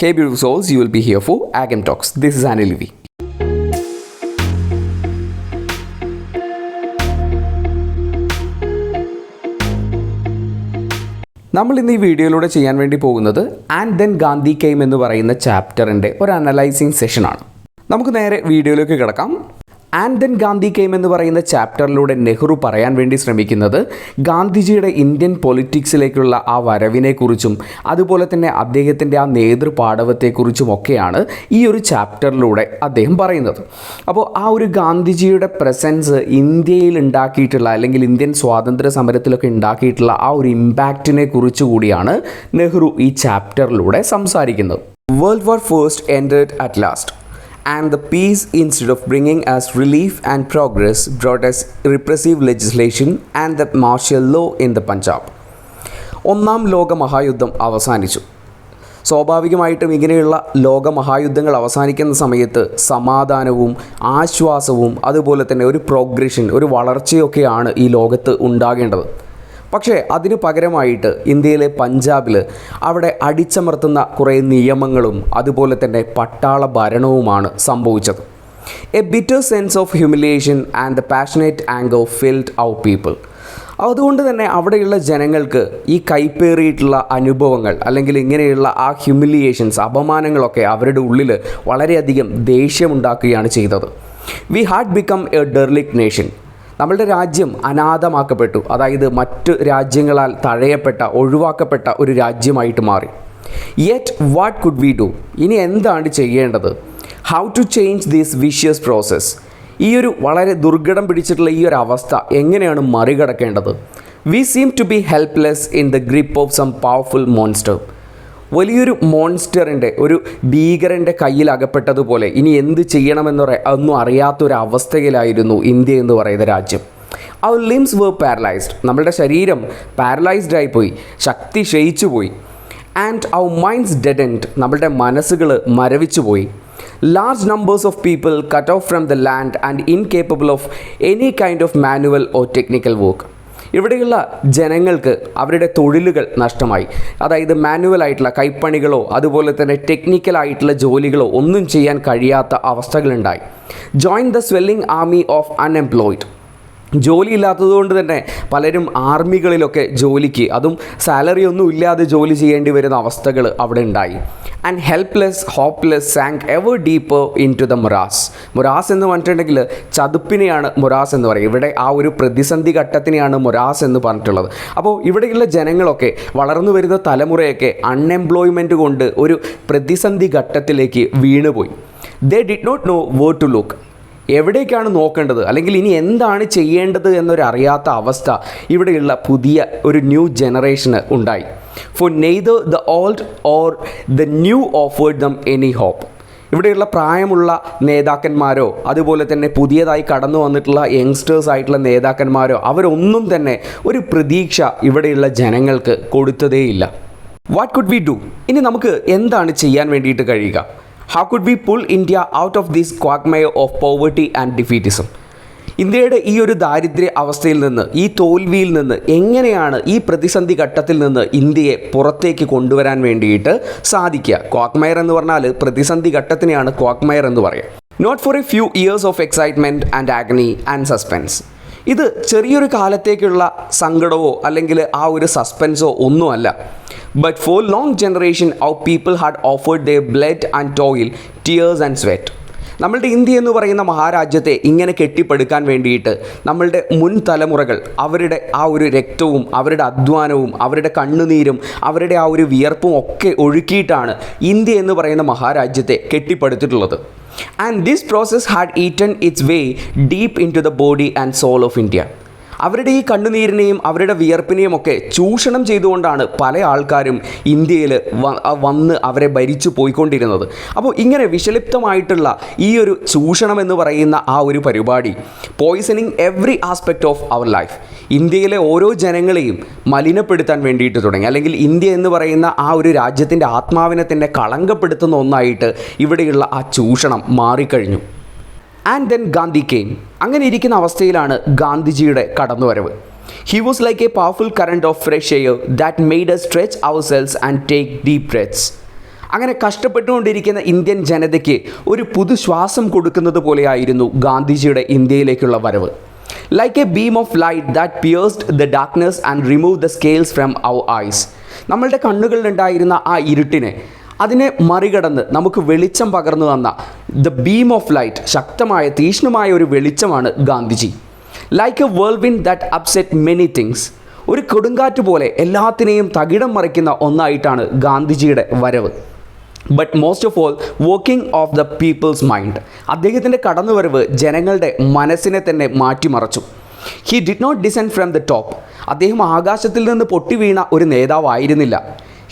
Hey beautiful souls, you will be here for Agam Talks. This is Anil Levi. നമ്മൾ ഇന്ന് ഈ വീഡിയോയിലൂടെ ചെയ്യാൻ വേണ്ടി പോകുന്നത് ആൻഡ് ദെൻ ഗാന്ധി കെയിം എന്ന് പറയുന്ന ചാപ്റ്ററിൻ്റെ ഒരു അനലൈസിങ് സെഷനാണ്. നമുക്ക് നേരെ വീഡിയോയിലേക്ക് കിടക്കാം. ആൻഡ് ദെൻ ഗാന്ധി കെയിം എന്ന് പറയുന്ന ചാപ്റ്ററിലൂടെ നെഹ്റു പറയാൻ വേണ്ടി ശ്രമിക്കുന്നത് ഗാന്ധിജിയുടെ ഇന്ത്യൻ പൊളിറ്റിക്സിലേക്കുള്ള ആ വരവിനെക്കുറിച്ചും അതുപോലെ തന്നെ അദ്ദേഹത്തിൻ്റെ ആ നേതൃപാടവത്തെക്കുറിച്ചും ഒക്കെയാണ് ഈ ഒരു ചാപ്റ്ററിലൂടെ അദ്ദേഹം പറയുന്നത്. അപ്പോൾ ആ ഒരു ഗാന്ധിജിയുടെ പ്രസൻസ് ഇന്ത്യയിൽ ഉണ്ടാക്കിയിട്ടുള്ള അല്ലെങ്കിൽ ഇന്ത്യൻ സ്വാതന്ത്ര്യ സമരത്തിലൊക്കെ ഉണ്ടാക്കിയിട്ടുള്ള ആ ഒരു ഇമ്പാക്റ്റിനെ കുറിച്ച് കൂടിയാണ് നെഹ്റു ഈ ചാപ്റ്ററിലൂടെ സംസാരിക്കുന്നത്. World war first ended at last. And the peace, instead of bringing us relief and progress, brought us repressive legislation and the martial law in the Punjab. ഒന്നാം ലോക മഹായുദ്ധം അവസാനിച്ചു. സ്വാഭാവികമായിട്ടും ഇങ്ങനെയുള്ള ലോകമഹായുദ്ധങ്ങൾ അവസാനിക്കുന്ന സമയത്ത് സമാധാനവും ആശ്വാസവും അതുപോലെ തന്നെ ഒരു പ്രോഗ്രഷൻ, ഒരു വളർച്ചയൊക്കെയാണ് ഈ ലോകത്ത് ഉണ്ടാകേണ്ടത്. പക്ഷേ അതിന് പകരമായിട്ട് ഇന്ത്യയിലെ പഞ്ചാബിൽ അവിടെ അടിച്ചമർത്തുന്ന കുറേ നിയമങ്ങളും അതുപോലെ തന്നെ പട്ടാള ഭരണവുമാണ് സംഭവിച്ചത്. A bitter sense of humiliation and the passionate anchor filled out people. അതുകൊണ്ട് തന്നെ അവിടെയുള്ള ജനങ്ങൾക്ക് ഈ കൈപ്പേറിയിട്ടുള്ള അനുഭവങ്ങൾ അല്ലെങ്കിൽ ഇങ്ങനെയുള്ള ആ ഹ്യൂമിലിയേഷൻസ്, അപമാനങ്ങളൊക്കെ അവരുടെ ഉള്ളിൽ വളരെയധികം ദേഷ്യമുണ്ടാക്കുകയാണ് ചെയ്തത്. We had become a derelict nation. നമ്മളുടെ രാജ്യം അനാഥമാക്കപ്പെട്ടു, അതായത് മറ്റ് രാജ്യങ്ങളാൽ തഴയപ്പെട്ട, ഒഴിവാക്കപ്പെട്ട ഒരു രാജ്യമായിട്ട് മാറി. Yet what could we do? ഇനി എന്താണ് ചെയ്യേണ്ടത്? How to change this vicious process? ഈ ഒരു വളരെ ദുർഘടം പിടിച്ചിട്ടുള്ള ഈ ഒരു അവസ്ഥ എങ്ങനെയാണ് മറികടക്കേണ്ടത്? We seem to be helpless in the grip of some powerful monster. വലിയൊരു മോൺസ്റ്ററിൻ്റെ, ഒരു ഭീകരൻ്റെ കയ്യിൽ അകപ്പെട്ടതുപോലെ ഇനി എന്ത് ചെയ്യണമെന്നൊന്നും അറിയാത്തൊരവസ്ഥയിലായിരുന്നു ഇന്ത്യ എന്ന് പറയുന്ന രാജ്യം. Our limbs were paralysed. നമ്മളുടെ ശരീരം പാരലൈസ്ഡ് ആയിപ്പോയി, ശക്തി ക്ഷയിച്ചു പോയി. And our minds deadened. നമ്മളുടെ മനസ്സുകൾ മരവിച്ചു പോയി. Large numbers of people cut off from the land and incapable of any kind of manual or technical work. ഇവിടെയുള്ള ജനങ്ങൾക്ക് അവരുടെ തൊഴിലുകൾ നഷ്ടമായി. അതായത് മാനുവലായിട്ടുള്ള കൈപ്പണികളോ അതുപോലെ തന്നെ ടെക്നിക്കലായിട്ടുള്ള ജോലികളോ ഒന്നും ചെയ്യാൻ കഴിയാത്ത അവസ്ഥകളുണ്ടായി. Join the swelling army of unemployed. ജോലിയില്ലാത്തതുകൊണ്ട് തന്നെ പലരും ആർമികളിലൊക്കെ ജോലിക്ക്, അതും സാലറി ഒന്നും ഇല്ലാതെ ജോലി ചെയ്യേണ്ടി വരുന്ന അവസ്ഥകൾ അവിടെ ഉണ്ടായി. And helpless, hopeless, sank ever deeper into the morass. Morass എന്ന് പറഞ്ഞിട്ടുണ്ടെങ്കിൽ ചതുപ്പിനെയാണ് മൊറാസ് എന്ന് പറയും. ഇവിടെ ആ ഒരു പ്രതിസന്ധി ഘട്ടത്തിനെയാണ് മൊറാസ് എന്ന് പറഞ്ഞിട്ടുള്ളത്. അപ്പോൾ ഇവിടെയുള്ള ജനങ്ങളൊക്കെ, വളർന്നു വരുന്ന തലമുറയൊക്കെ അൺഎംപ്ലോയ്മെൻറ്റ് കൊണ്ട് ഒരു പ്രതിസന്ധി ഘട്ടത്തിലേക്ക് വീണുപോയി. They did not know where to look. എവിടേക്കാണ് നോക്കേണ്ടത് അല്ലെങ്കിൽ ഇനി എന്താണ് ചെയ്യേണ്ടത് എന്നൊരറിയാത്ത അവസ്ഥ ഇവിടെയുള്ള പുതിയ ഒരു ന്യൂ ജനറേഷന് ഉണ്ടായി. For neither the old nor the new offered them any hope. ഇവിടെയുള്ള പ്രായമുള്ള നേതാക്കന്മാരോ അതുപോലെ തന്നെ പുതിയതായി കടന്നു വന്നിട്ടുള്ള യങ്സ്റ്റേഴ്സ് ആയിട്ടുള്ള നേതാക്കന്മാരോ അവരൊന്നും തന്നെ ഒരു പ്രതീക്ഷ ഇവിടെയുള്ള ജനങ്ങൾക്ക് കൊടുത്തതേയില്ല. What could we do? ഇനി നമുക്ക് എന്താണ് ചെയ്യാൻ വേണ്ടിയിട്ട് കഴിയുക? How could we pull India out of this quagmire of poverty and defeatism? ഇന്ത്യയുടെ ഈ ഒരു ദാരിദ്ര്യ അവസ്ഥയിൽ നിന്ന്, ഈ തോൽവിയിൽ നിന്ന് എങ്ങനെയാണ്, ഈ പ്രതിസന്ധി ഘട്ടത്തിൽ നിന്ന് ഇന്ത്യയെ പുറത്തേക്ക് കൊണ്ടുവരാൻ വേണ്ടിയിട്ട് സാധിക്കുക? ക്വാഗ്മയർ എന്ന് പറഞ്ഞാൽ പ്രതിസന്ധി ഘട്ടത്തിനെയാണ് ക്വാഗ്മയർ എന്ന് പറയുക. Not for a few years of excitement and agony and suspense. ഇത് ചെറിയൊരു കാലത്തേക്കുള്ള സങ്കടമോ അല്ലെങ്കിൽ ആ ഒരു സസ്പെൻസോ ഒന്നുമല്ല. But for long generation our people had offered their blood and toil, tears and sweat. നമ്മളുടെ ഇന്ത്യ എന്ന് പറയുന്ന മഹാരാജ്യത്തെ ഇങ്ങനെ കെട്ടിപ്പടുക്കാൻ വേണ്ടിയിട്ട് നമ്മളുടെ മുൻ തലമുറകൾ അവരുടെ ആ ഒരു രക്തവും അവരുടെ അധ്വാനവും അവരുടെ കണ്ണുനീരും അവരുടെ ആ ഒരു വിയർപ്പും ഒക്കെ ഒഴുക്കിയിട്ടാണ് ഇന്ത്യ എന്ന് പറയുന്ന മഹാരാജ്യത്തെ കെട്ടിപ്പടുത്തിട്ടുള്ളത്. And this process had eaten its way deep into the body and soul of India. അവരുടെ ഈ കണ്ണുനീരിനെയും അവരുടെ വിയർപ്പിനെയും ഒക്കെ ചൂഷണം ചെയ്തുകൊണ്ടാണ് പല ആൾക്കാരും ഇന്ത്യയിൽ വന്ന് അവരെ ഭരിച്ചു പോയിക്കൊണ്ടിരുന്നത്. അപ്പോൾ ഇങ്ങനെ വിഷലിപ്തമായിട്ടുള്ള ഈ ഒരു ചൂഷണം എന്ന് പറയുന്ന ആ ഒരു പരിപാടി poisoning every aspect of our life, ഇന്ത്യയിലെ ഓരോ ജനങ്ങളെയും മലിനപ്പെടുത്താൻ വേണ്ടിയിട്ട് തുടങ്ങി. അല്ലെങ്കിൽ ഇന്ത്യ എന്ന് പറയുന്ന ആ ഒരു രാജ്യത്തിൻ്റെ ആത്മാവിനെ തന്നെ കളങ്കപ്പെടുത്തുന്ന ഒന്നായിട്ട് ഇവിടെയുള്ള ആ ചൂഷണം മാറിക്കഴിഞ്ഞു. And then Gandhi came. അങ്ങനെ ഇരിക്കുന്ന അവസ്ഥയിലാണ് ഗാന്ധിജിയുടെ കടന്നുവരവ്. He was like a powerful current of fresh air that made us stretch ourselves and take deep breaths. അങ്ങനെ കഷ്ടപ്പെട്ടുകൊണ്ടിരിക്കുന്ന ഇന്ത്യൻ ജനതയ്ക്ക് ഒരു പുതുശ്വാസം കൊടുക്കുന്നത് പോലെയായിരുന്നു ഗാന്ധിജിയുടെ ഇന്ത്യയിലേക്കുള്ള വരവ്. Like a beam of light that pierced the darkness and remove the scales from our eyes. നമ്മളുടെ കണ്ണുകളിലുണ്ടായിരുന്ന ആ ഇരുട്ടിനെ, അതിനെ മറികടന്ന് നമുക്ക് വെളിച്ചം പകർന്നു തന്ന ദ ബീം ഓഫ് ലൈറ്റ്, ശക്തമായ തീക്ഷ്ണമായ ഒരു വെളിച്ചമാണ് Gandhiji. Like a whirlwind that upset many things. ഒരു കൊടുങ്കാറ്റ് പോലെ എല്ലാത്തിനെയും തകിടം മറിക്കുന്ന ഒന്നായിട്ടാണ് ഗാന്ധിജിയുടെ വരവ്. But most of all working of the people's mind. അദ്ദേഹത്തിൻ്റെ കടന്നുവരവ് ജനങ്ങളുടെ മനസ്സിനെ തന്നെ മാറ്റിമറച്ചു. He did not descend from the top. അദ്ദേഹം ആകാശത്തിൽ നിന്ന് പൊട്ടി വീണ ഒരു നേതാവായിരുന്നില്ല.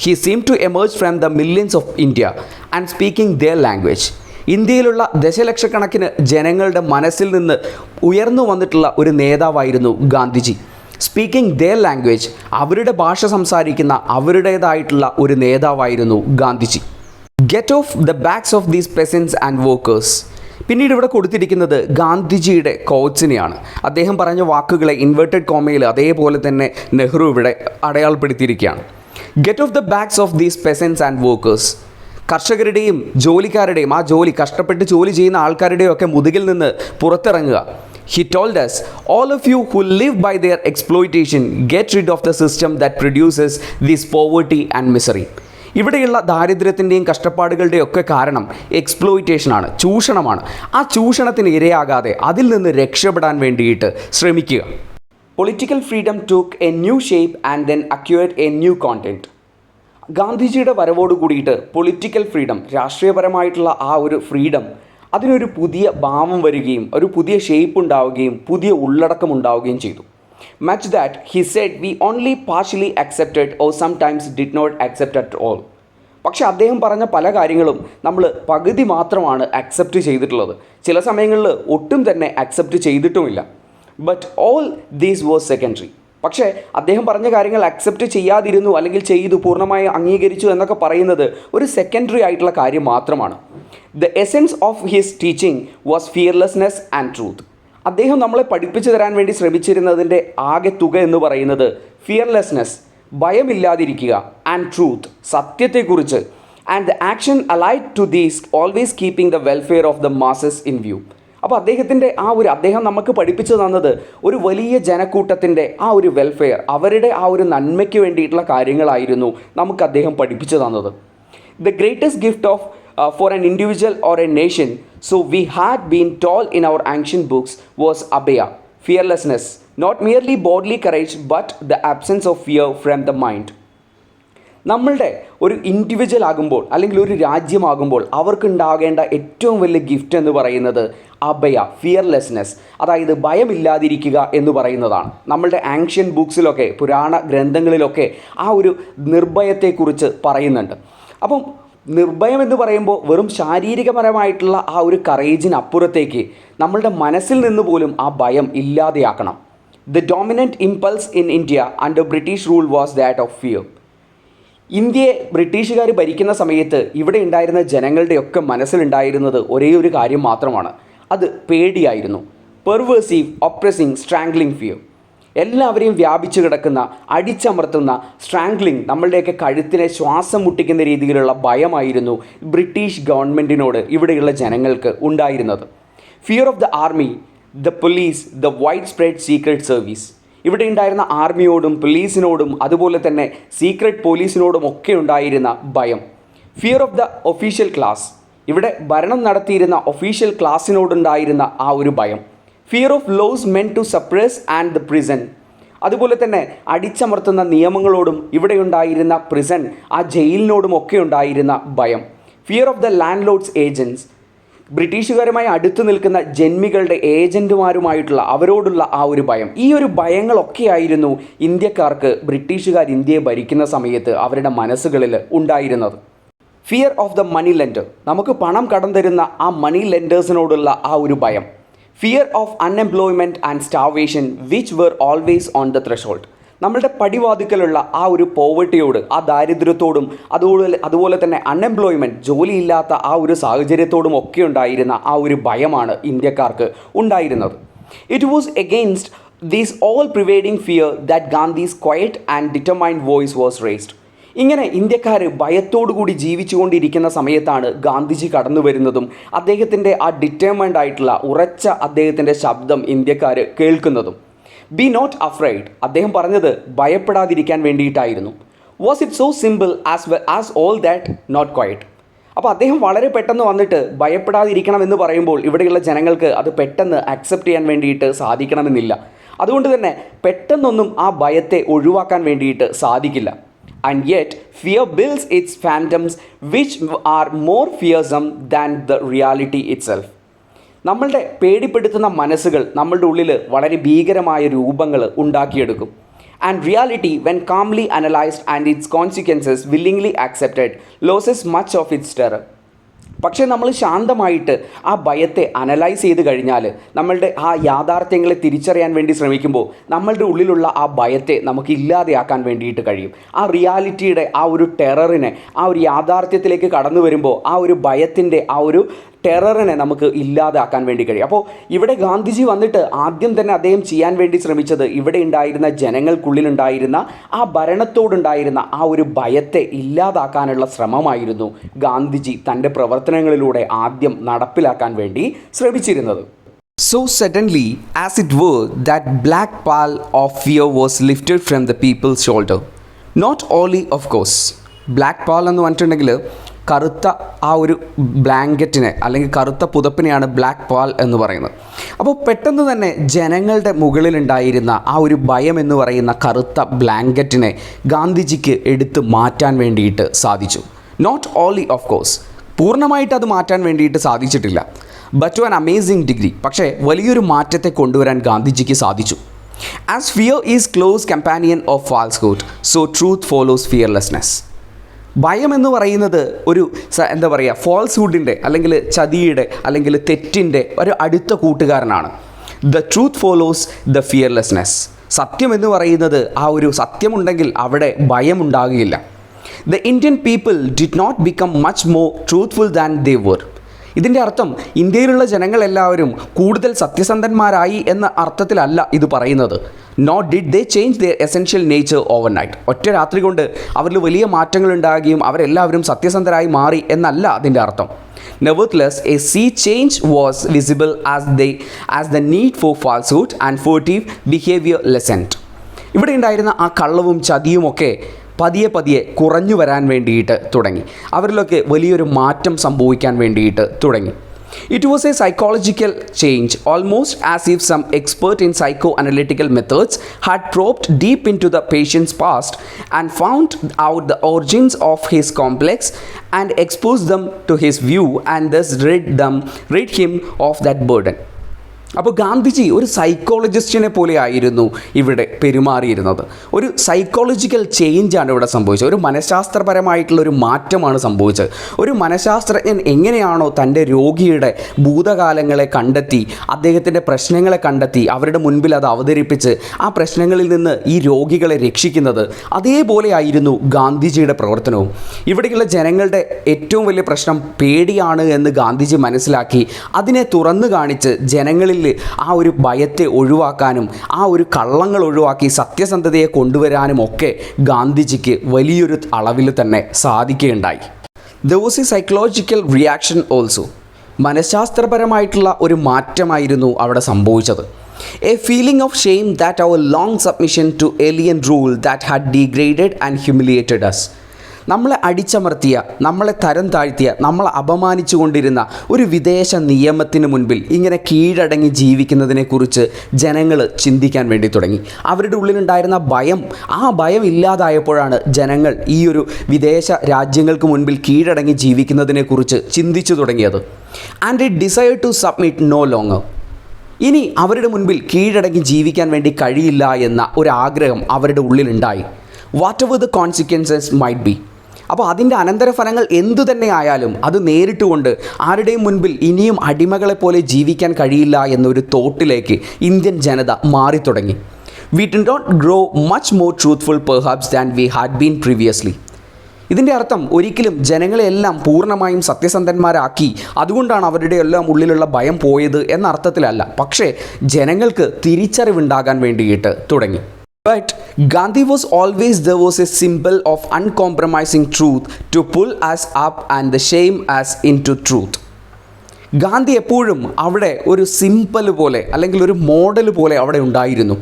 He seem to emerge from the millions of India and speaking their language. ഇന്ത്യയിലുള്ള ദശലക്ഷക്കണക്കിന് ജനങ്ങളുടെ മനസ്സിൽ നിന്ന് ഉയർന്നു വന്നിട്ടുള്ള ഒരു നേതാവായിരുന്നു ഗാന്ധിജി. സ്പീക്കിംഗ് ദെയർ ലാംഗ്വേജ്, അവരുടെ ഭാഷ സംസാരിക്കുന്ന അവരുടേതായിട്ടുള്ള ഒരു നേതാവായിരുന്നു Gandhiji. Get off the backs of these peasants and workers. പിന്നീട് ഇവിടെ കൊടുത്തിരിക്കുന്നത് ഗാന്ധിജിയുടെ കോട്സിനെയാണ്. അദ്ദേഹം പറഞ്ഞ വാക്കുകളെ ഇൻവേർട്ടഡ് കോമയിൽ അതേപോലെ തന്നെ നെഹ്റു ഇവിടെ അടയാളപ്പെടുത്തിയിരിക്കുകയാണ്. Get off the backs of these peasants and workers. കർഷകരുടെയും ജോലിക്കാരുടെയും, ആ കഷ്ടപ്പെട്ട് ജോലി ചെയ്യുന്ന ആൾക്കാരുടെയും ഒക്കെ മുതുകിൽ നിന്ന് പുറത്തിറങ്ങുക. He told us, all of you who live by their exploitation, get rid of the system that produces this poverty and misery. ഇവിടെയുള്ള ദാരിദ്ര്യത്തിൻ്റെയും കഷ്ടപ്പാടുകളുടെയും ഒക്കെ കാരണം എക്സ്പ്ലോയിറ്റേഷനാണ്, ചൂഷണമാണ്. ആ ചൂഷണത്തിന് ഇരയാകാതെ അതിൽ നിന്ന് രക്ഷപ്പെടാൻ വേണ്ടിയിട്ട് ശ്രമിക്കുക. Political freedom took A new shape and then acquired A new content. ഗാന്ധിജിയുടെ വരവോട് കൂടിയിട്ട് പൊളിറ്റിക്കൽ ഫ്രീഡം, രാഷ്ട്രീയപരമായിട്ടുള്ള ആ ഒരു ഫ്രീഡം, അതിനൊരു പുതിയ ഭാവം വരികയും ഒരു പുതിയ ഷേപ്പ് ഉണ്ടാവുകയും പുതിയ ഉള്ളടക്കം ഉണ്ടാവുകയും ചെയ്തു. Much that he said we only partially accepted or sometimes did not accept at all. പക്ഷേ അദ്ദേഹം പറഞ്ഞ പല കാര്യങ്ങളും നമ്മൾ പകുതി മാത്രമാണ് അക്സെപ്റ്റ് ചെയ്തിട്ടുള്ളത്, ചില സമയങ്ങളിൽ ഒട്ടും തന്നെ അക്സെപ്റ്റ് ചെയ്തിട്ടുമില്ല. But all these was secondary. പക്ഷേ അദ്ദേഹം പറഞ്ഞ കാര്യങ്ങൾ അക്സെപ്റ്റ് ചെയ്യാതിരുന്നു അല്ലെങ്കിൽ ചെയ്തു, പൂർണ്ണമായി അംഗീകരിച്ചു എന്നൊക്കെ പറയുന്നത് ഒരു സെക്കൻഡറി ആയിട്ടുള്ള കാര്യം മാത്രമാണ്. The essence of his teaching was fearlessness and truth. അദ്ദേഹം നമ്മളെ പഠിപ്പിച്ചു തരാൻ വേണ്ടി ശ്രമിച്ചിരുന്നതിൻ്റെ ആകെ തുക എന്ന് പറയുന്നത് ഫിയർലെസ്നെസ്, ഭയമില്ലാതിരിക്കുക, ആൻഡ് ട്രൂത്ത്, സത്യത്തെക്കുറിച്ച്, and the action allied to these always keeping the welfare of the masses in view. അപ്പോൾ അദ്ദേഹം നമുക്ക് പഠിപ്പിച്ചു തന്നത് ഒരു വലിയ ജനക്കൂട്ടത്തിൻ്റെ ആ ഒരു വെൽഫെയർ, അവരുടെ ആ ഒരു നന്മയ്ക്ക് വേണ്ടിയിട്ടുള്ള കാര്യങ്ങളായിരുന്നു നമുക്ക് അദ്ദേഹം പഠിപ്പിച്ചു തന്നത്. The greatest gift of for an individual or a nation, so we had been told in our ancient books, was abhaya, fearlessness, not merely bodily courage but the absence of fear from the mind. നമ്മളുടെ ഒരു individual ആകുമ്പോൾ അല്ലെങ്കിൽ ഒരു രാജ്യമാകുമ്പോൾ അവർക്കുണ്ടാകേണ്ട ഏറ്റവും വലിയ gift എന്ന് പറയുന്നത് അഭയ, fearlessness, അതായത് ഭയമില്ലാതിരിക്കുക എന്ന് പറയുന്നതാണ്. നമ്മളുടെ ആൻഷ്യൻ ബുക്സിലൊക്കെ, പുരാണ ഗ്രന്ഥങ്ങളിലൊക്കെ ആ ഒരു നിർഭയത്തെക്കുറിച്ച് പറയുന്നുണ്ട്. അപ്പം നിർഭയം എന്ന് പറയുമ്പോൾ വെറും ശാരീരികപരമായിട്ടുള്ള ആ ഒരു കറേജിനപ്പുറത്തേക്ക് നമ്മളുടെ മനസ്സിൽ നിന്ന് പോലും ആ ഭയം ഇല്ലാതെയാക്കണം. The dominant impulse in India under British rule was that of fear. ഇന്ത്യയെ ബ്രിട്ടീഷുകാർ ഭരിക്കുന്ന സമയത്ത് ഇവിടെ ഉണ്ടായിരുന്ന ജനങ്ങളുടെയൊക്കെ മനസ്സിലുണ്ടായിരുന്നത് ഒരേ ഒരു കാര്യം മാത്രമാണ്, അത് പേടിയായിരുന്നു. Pervasive, oppressing, strangling fear. എല്ലാവരെയും വ്യാപിച്ചു കിടക്കുന്ന, അടിച്ചമർത്തുന്ന, സ്ട്രാംഗ്ലിംഗ്, നമ്മളുടെയൊക്കെ കഴുത്തിനെ ശ്വാസം മുട്ടിക്കുന്ന രീതിയിലുള്ള ഭയമായിരുന്നു ബ്രിട്ടീഷ് ഗവൺമെൻറ്റിനോട് ഇവിടെയുള്ള ജനങ്ങൾക്ക് ഉണ്ടായിരുന്നത്. Fear of the army, the police, the wide spread secret service. ഇവിടെ ഉണ്ടായിരുന്ന ആർമിയോടും പോലീസിനോടും അതുപോലെ തന്നെ സീക്രട്ട് പോലീസിനോടും ഒക്കെ ഉണ്ടായിരുന്ന ഭയം. Fear of the official class. ഇവിടെ ഭരണം നടത്തിയിരുന്ന ഒഫീഷ്യൽ ക്ലാസ്സിനോടുണ്ടായിരുന്ന ആ ഒരു ഭയം. Fear of laws meant to suppress and the prison. അതുപോലെ തന്നെ അടിച്ചമർത്തുന്ന നിയമങ്ങളോടും ഇവിടെ ഉണ്ടായിരുന്ന പ്രിസൺ, ആ ജയിലിനോടും ഒക്കെ ഉണ്ടായിരുന്ന ഭയം. Fear of the landlords agents. ബ്രിട്ടീഷുകാരുമായി അടുത്തു നിൽക്കുന്ന ജന്മികളുടെ ഏജൻറ്റുമാരുമായിട്ടുള്ള അവരോടുള്ള ആ ഒരു ഭയം. ഈ ഒരു ഭയങ്ങളൊക്കെയായിരുന്നു ഇന്ത്യക്കാർക്ക് ബ്രിട്ടീഷുകാർ ഇന്ത്യയെ ഭരിക്കുന്ന സമയത്ത് അവരുടെ മനസ്സുകളിൽ ഉണ്ടായിരുന്നത്. Fear of the money lender. നമുക്ക് പണം കടം തരുന്ന ആ മണി ലെൻഡേഴ്സിനോടുള്ള ആ ഒരു ഭയം. Fear of unemployment and starvation which were always on the threshold. നമ്മളുടെ പടിവാതിക്കലുള്ള ആ ഒരു പോവർട്ടിയോട്, ആ ദാരിദ്ര്യത്തോടും അതുപോലെ തന്നെ അൺഎംപ്ലോയ്മെൻറ്റ്, ജോലിയില്ലാത്ത ആ ഒരു സാഹചര്യത്തോടും ഒക്കെ ഉണ്ടായിരുന്ന ആ ഒരു ഭയമാണ് ഇന്ത്യക്കാർക്ക് ഉണ്ടായിരുന്നത്. It was against these all pervading fear that Gandhi's quiet and determined voice was raised. ഇങ്ങനെ ഇന്ത്യക്കാർ ഭയത്തോടുകൂടി ജീവിച്ചുകൊണ്ടിരിക്കുന്ന സമയത്താണ് ഗാന്ധിജി കടന്നു വരുന്നതും അദ്ദേഹത്തിൻ്റെ ആ ഡിറ്റർമൈൻഡ് ആയിട്ടുള്ള ഉറച്ച അദ്ദേഹത്തിൻ്റെ ശബ്ദം ഇന്ത്യക്കാർ കേൾക്കുന്നതും. ബി നോട്ട് അഫ്രൈഡ്, അദ്ദേഹം പറഞ്ഞത് ഭയപ്പെടാതിരിക്കാൻ വേണ്ടിയിട്ടായിരുന്നു. Was it so simple as all that? Not quite. അപ്പോൾ അദ്ദേഹം വളരെ പെട്ടെന്ന് വന്നിട്ട് ഭയപ്പെടാതിരിക്കണം എന്ന് പറയുമ്പോൾ ഇവിടെയുള്ള ജനങ്ങൾക്ക് അത് പെട്ടെന്ന് അക്സെപ്റ്റ് ചെയ്യാൻ വേണ്ടിയിട്ട് സാധിക്കണമെന്നില്ല. അതുകൊണ്ട് തന്നെ പെട്ടെന്നൊന്നും ആ ഭയത്തെ ഒഴിവാക്കാൻ വേണ്ടിയിട്ട് സാധിക്കില്ല. And yet, fear builds its phantoms which are more fearsome than the reality itself. നമ്മളുടെ പേടിപ്പെടുത്തുന്ന മനസ്സുകൾ നമ്മളുടെ ഉള്ളിൽ വളരെ ഭീകരമായ രൂപങ്ങൾ ഉണ്ടാക്കിയെടുക്കും. And reality, when calmly analyzed and its consequences willingly accepted, loses much of its terror. പക്ഷേ നമ്മൾ ശാന്തമായിട്ട് ആ ഭയത്തെ അനലൈസ് ചെയ്ത് കഴിഞ്ഞാൽ, നമ്മളുടെ ആ യാഥാർത്ഥ്യങ്ങളെ തിരിച്ചറിയാൻ വേണ്ടി ശ്രമിക്കുമ്പോൾ നമ്മളുടെ ഉള്ളിലുള്ള ആ ഭയത്തെ നമുക്ക് ഇല്ലാതെയാക്കാൻ വേണ്ടിയിട്ട് കഴിയും. ആ റിയാലിറ്റിയുടെ ആ ഒരു ടെററിനെ, ആ ഒരു യാഥാർത്ഥ്യത്തിലേക്ക് കടന്നു വരുമ്പോൾ ആ ഒരു ഭയത്തിൻ്റെ ആ ഒരു ടെററിനെ നമുക്ക് ഇല്ലാതാക്കാൻ വേണ്ടി കഴിയും. അപ്പോൾ ഇവിടെ ഗാന്ധിജി വന്നിട്ട് ആദ്യം തന്നെ അദ്ദേഹം ചെയ്യാൻ വേണ്ടി ശ്രമിച്ചത് ഇവിടെ ഉണ്ടായിരുന്ന ജനങ്ങൾക്കുള്ളിലുണ്ടായിരുന്ന ആ ഭരണത്തോടുണ്ടായിരുന്ന ആ ഒരു ഭയത്തെ ഇല്ലാതാക്കാനുള്ള ശ്രമമായിരുന്നു ഗാന്ധിജി തൻ്റെ പ്രവർത്തനങ്ങളിലൂടെ ആദ്യം നടപ്പിലാക്കാൻ വേണ്ടി ശ്രമിച്ചിരുന്നത്. So suddenly, as it were, that black pall of fear was lifted from the people's shoulder. Not only, of course. Black പാൽ എന്ന് പറഞ്ഞിട്ടുണ്ടെങ്കിൽ കറുത്ത ആ ഒരു ബ്ലാങ്കറ്റിനെ അല്ലെങ്കിൽ കറുത്ത പുതപ്പിനെയാണ് ബ്ലാക്ക് പാൽ എന്ന് പറയുന്നത്. അപ്പോൾ പെട്ടെന്ന് തന്നെ ജനങ്ങളുടെ മുകളിലുണ്ടായിരുന്ന ആ ഒരു ഭയം എന്ന് പറയുന്ന കറുത്ത ബ്ലാങ്കറ്റിനെ ഗാന്ധിജിക്ക് എടുത്ത് മാറ്റാൻ വേണ്ടിയിട്ട് സാധിച്ചു. നോട്ട് ഓൺലി ഓഫ് കോഴ്സ്, പൂർണ്ണമായിട്ട് അത് മാറ്റാൻ വേണ്ടിയിട്ട് സാധിച്ചിട്ടില്ല, but to an amazing degree. പക്ഷേ വലിയൊരു മാറ്റത്തെ കൊണ്ടുവരാൻ ഗാന്ധിജിക്ക് സാധിച്ചു. As fear is close companion of falsehood, so truth follows fearlessness. ഭയം എന്ന് പറയുന്നത് ഒരു എന്താ പറയുക, ഫോൾസ്ഹുഡിൻ്റെ അല്ലെങ്കിൽ ചതിയുടെ അല്ലെങ്കിൽ തെറ്റിൻ്റെ ഒരു അടുത്ത കൂട്ടുകാരനാണ്. The truth follows the fearlessness. സത്യം എന്ന് പറയുന്നത് ആ ഒരു സത്യമുണ്ടെങ്കിൽ അവിടെ ഭയമുണ്ടാകുകയില്ല. The Indian people did not become much more truthful than they were. ഇതിൻ്റെ അർത്ഥം ഇന്ത്യയിലുള്ള ജനങ്ങളെല്ലാവരും കൂടുതൽ സത്യസന്ധന്മാരായി എന്ന അർത്ഥത്തിലല്ല ഇത് പറയുന്നത്. Not did they change their essential nature overnight. ഒറ്റ രാത്രി കൊണ്ട് അവരിൽ വലിയ മാറ്റങ്ങൾ ഉണ്ടാകുകയും അവരെല്ലാവരും സത്യസന്ധരായി മാറി എന്നല്ല അതിൻ്റെ അർത്ഥം. Nevertheless, a sea change was visible as the need for falsehood and furtive behavior lessened. ഇവിടെ ഉണ്ടായിരുന്ന ആ കള്ളവും ചതിയുമൊക്കെ പതിയെ പതിയെ കുറഞ്ഞു വരാൻ വേണ്ടിയിട്ട് തുടങ്ങി. അവരിലൊക്കെ വലിയൊരു മാറ്റം സംഭവിക്കാൻ വേണ്ടിയിട്ട് തുടങ്ങി. It was a psychological change, almost as if some expert in psychoanalytical methods had probed deep into the patient's past and found out the origins of his complex and exposed them to his view and thus rid him of that burden. അപ്പോൾ ഗാന്ധിജി ഒരു സൈക്കോളജിസ്റ്റിനെ പോലെ ആയിരുന്നു ഇവിടെ പെരുമാറിയിരുന്നത്. ഒരു psychological ചേഞ്ചാണ് ഇവിടെ സംഭവിച്ചത്. ഒരു മനഃശാസ്ത്രപരമായിട്ടുള്ളൊരു മാറ്റമാണ് സംഭവിച്ചത്. ഒരു മനഃശാസ്ത്രജ്ഞൻ എങ്ങനെയാണോ തൻ്റെ രോഗിയുടെ ഭൂതകാലങ്ങളെ കണ്ടെത്തി അദ്ദേഹത്തിൻ്റെ പ്രശ്നങ്ങളെ കണ്ടെത്തി അവരുടെ മുൻപിൽ അത് അവതരിപ്പിച്ച് ആ പ്രശ്നങ്ങളിൽ നിന്ന് ഈ രോഗികളെ രക്ഷിക്കുന്നത്, അതേപോലെ ആയിരുന്നു ഗാന്ധിജിയുടെ പ്രവർത്തനവും. ഇവിടെയുള്ള ജനങ്ങളുടെ ഏറ്റവും വലിയ പ്രശ്നം പേടിയാണ് എന്ന് ഗാന്ധിജി മനസ്സിലാക്കി അതിനെ തുറന്നു കാണിച്ച് ജനങ്ങളിൽ ആ ഒരു ഭയത്തെ ഒഴിവാക്കാനും ആ ഒരു കള്ളങ്ങൾ ഒഴിവാക്കി സത്യസന്ധതയെ കൊണ്ടുവരാനും ഒക്കെ ഗാന്ധിജിക്ക് വലിയൊരു അളവിൽ തന്നെ സാധിക്കുകയുണ്ടായി. There was a psychological reaction also. മനഃശാസ്ത്രപരമായിട്ടുള്ള ഒരു മാറ്റമായിരുന്നു അവിടെ സംഭവിച്ചത്. A feeling of shame that our long submission to alien rule that had degraded and humiliated us. നമ്മളെ അടിച്ചമർത്തിയ, നമ്മളെ തരം താഴ്ത്തിയ, നമ്മളെ അപമാനിച്ചു കൊണ്ടിരുന്ന ഒരു വിദേശ നിയമത്തിന് മുൻപിൽ ഇങ്ങനെ കീഴടങ്ങി ജീവിക്കുന്നതിനെക്കുറിച്ച് ജനങ്ങൾ ചിന്തിക്കാൻ വേണ്ടി തുടങ്ങി. അവരുടെ ഉള്ളിലുണ്ടായിരുന്ന ഭയം, ആ ഭയം ഇല്ലാതായപ്പോഴാണ് ജനങ്ങൾ ഈ ഒരു വിദേശ രാജ്യങ്ങൾക്ക് മുൻപിൽ കീഴടങ്ങി ജീവിക്കുന്നതിനെക്കുറിച്ച് ചിന്തിച്ചു തുടങ്ങിയത്. And it decide to submit no longer. ഇനി അവരുടെ മുൻപിൽ കീഴടങ്ങി ജീവിക്കാൻ വേണ്ടി കഴിയില്ല എന്ന ഒരു ആഗ്രഹം അവരുടെ ഉള്ളിലുണ്ടായി. Whatever the consequences might be. അപ്പോൾ അതിൻ്റെ അനന്തരഫലങ്ങൾ എന്തു തന്നെ ആയാലും അത് നേരിട്ടുകൊണ്ട് ആരുടെയും മുൻപിൽ ഇനിയും അടിമകളെപ്പോലെ ജീവിക്കാൻ കഴിയില്ല എന്നൊരു തോട്ടിലേക്ക് ഇന്ത്യൻ ജനത മാറി തുടങ്ങി. We did not grow much more truthful perhaps than we had been previously. ഇതിൻ്റെ അർത്ഥം ഒരിക്കലും ജനങ്ങളെല്ലാം പൂർണ്ണമായും സത്യസന്ധന്മാരാക്കി അതുകൊണ്ടാണ് അവരുടെ എല്ലാം ഉള്ളിലുള്ള ഭയം പോയത് എന്ന അർത്ഥത്തിലല്ല. പക്ഷേ ജനങ്ങൾക്ക് തിരിച്ചറിവുണ്ടാകാൻ വേണ്ടിയിട്ട് തുടങ്ങി. But Gandhi was always there was a symbol of uncompromising truth to pull us up and the shame us into truth. Gandhi എപ്പോഴും അവിടെ ഒരു സിമ്പൽ പോലെ അല്ലെങ്കിൽ ഒരു മോഡൽ പോലെ അവിടെ ഉണ്ടായിരുന്നു.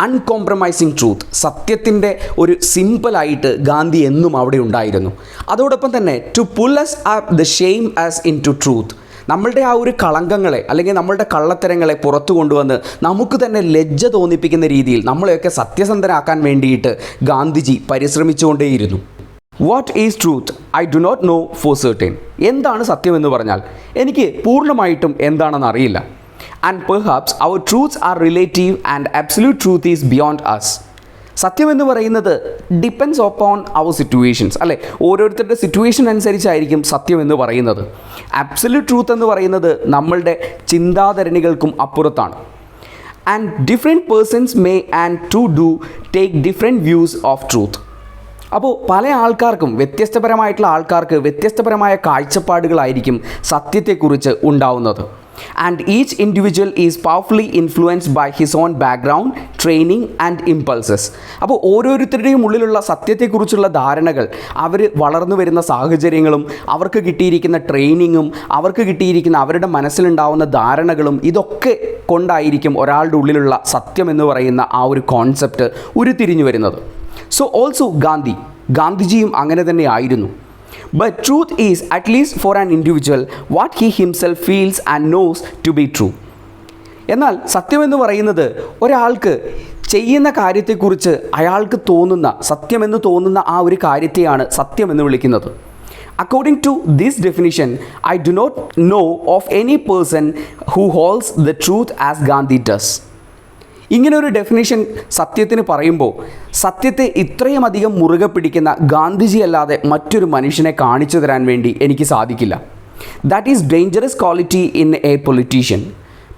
അൺകോംപ്രമൈസിങ് ട്രൂത്ത്, സത്യത്തിൻ്റെ ഒരു സിമ്പിളായിട്ട് ഗാന്ധി എന്നും അവിടെ ഉണ്ടായിരുന്നു. അതോടൊപ്പം തന്നെ to pull us up the shame as in to truth, നമ്മളുടെ ആ ഒരു കളങ്കങ്ങളെ അല്ലെങ്കിൽ നമ്മളുടെ കള്ളത്തരങ്ങളെ പുറത്തു കൊണ്ടുവന്ന് നമുക്ക് തന്നെ ലജ്ജ തോന്നിപ്പിക്കുന്ന രീതിയിൽ നമ്മളെയൊക്കെ സത്യസന്ധരാക്കാൻ വേണ്ടിയിട്ട് ഗാന്ധിജി പരിശ്രമിച്ചുകൊണ്ടേയിരുന്നു. What is truth? I do not know for certain. എന്താണ് സത്യമെന്ന് പറഞ്ഞാൽ എനിക്ക് പൂർണ്ണമായിട്ടും എന്താണെന്ന് അറിയില്ല. And perhaps our truths are relative and absolute truth is beyond us. സത്യമെന്ന് പറയുന്നത് ഡിപ്പെൻഡ്സ് ഓപ്പോൺ അവർ സിറ്റുവേഷൻസ്, അല്ലേ? ഓരോരുത്തരുടെ സിറ്റുവേഷൻ അനുസരിച്ചായിരിക്കും സത്യമെന്ന് പറയുന്നത്. അബ്സല്യൂട്ട് ട്രൂത്ത് എന്ന് പറയുന്നത് നമ്മളുടെ ചിന്താധരണികൾക്കും അപ്പുറത്താണ്. And different persons may and to do take different views of truth. അപ്പോൾ പല ആൾക്കാർക്കും, വ്യത്യസ്തപരമായിട്ടുള്ള ആൾക്കാർക്ക് വ്യത്യസ്തപരമായ കാഴ്ചപ്പാടുകളായിരിക്കും സത്യത്തെക്കുറിച്ച് ഉണ്ടാവുന്നത്. And each individual is powerfully influenced by his own background, training and impulses. അപ്പോൾ ഓരോരുത്തരുടെയും ഉള്ളിലുള്ള സത്യത്തെക്കുറിച്ചുള്ള ധാരണകൾ അവർ വളർന്നു വരുന്ന സാഹചര്യങ്ങളും അവർക്ക് കിട്ടിയിരിക്കുന്ന ട്രെയിനിങ്ങും അവർക്ക് കിട്ടിയിരിക്കുന്ന അവരുടെ മനസ്സിലുണ്ടാവുന്ന ധാരണകളും ഇതൊക്കെ കൊണ്ടായിരിക്കും ഒരാളുടെ ഉള്ളിലുള്ള സത്യം എന്ന് പറയുന്ന ആ ഒരു കോൺസെപ്റ്റ് ഉരുത്തിരിഞ്ഞു വരുന്നത്. സോ ഓൾസോ ഗാന്ധിജിയും അങ്ങനെ തന്നെ ആയിരുന്നു. But truth is, at least for an individual, what he himself feels and knows to be true. എന്നാൽ സത്യമെന്ന് പറയുന്നത് ഒരാൾക്ക് ചെയ്യുന്ന കാര്യത്തെക്കുറിച്ച് അയാൾക്ക് തോന്നുന്ന, സത്യമെന്ന് തോന്നുന്ന ആ ഒരു കാര്യത്തെയാണ് സത്യമെന്ന് വിളിക്കുന്നത്. According to this definition, I do not know of any person who holds the truth as Gandhi does. ഇങ്ങനൊരു ഡെഫിനിഷൻ സത്യത്തിന് പറയുമ്പോൾ സത്യത്തെ ഇത്രയും അധികം മുറുകെ പിടിക്കുന്ന ഗാന്ധിജി അല്ലാതെ മറ്റൊരു മനുഷ്യനെ കാണിച്ചു തരാൻ വേണ്ടി എനിക്ക് സാധിക്കില്ല. That is dangerous quality in A politician.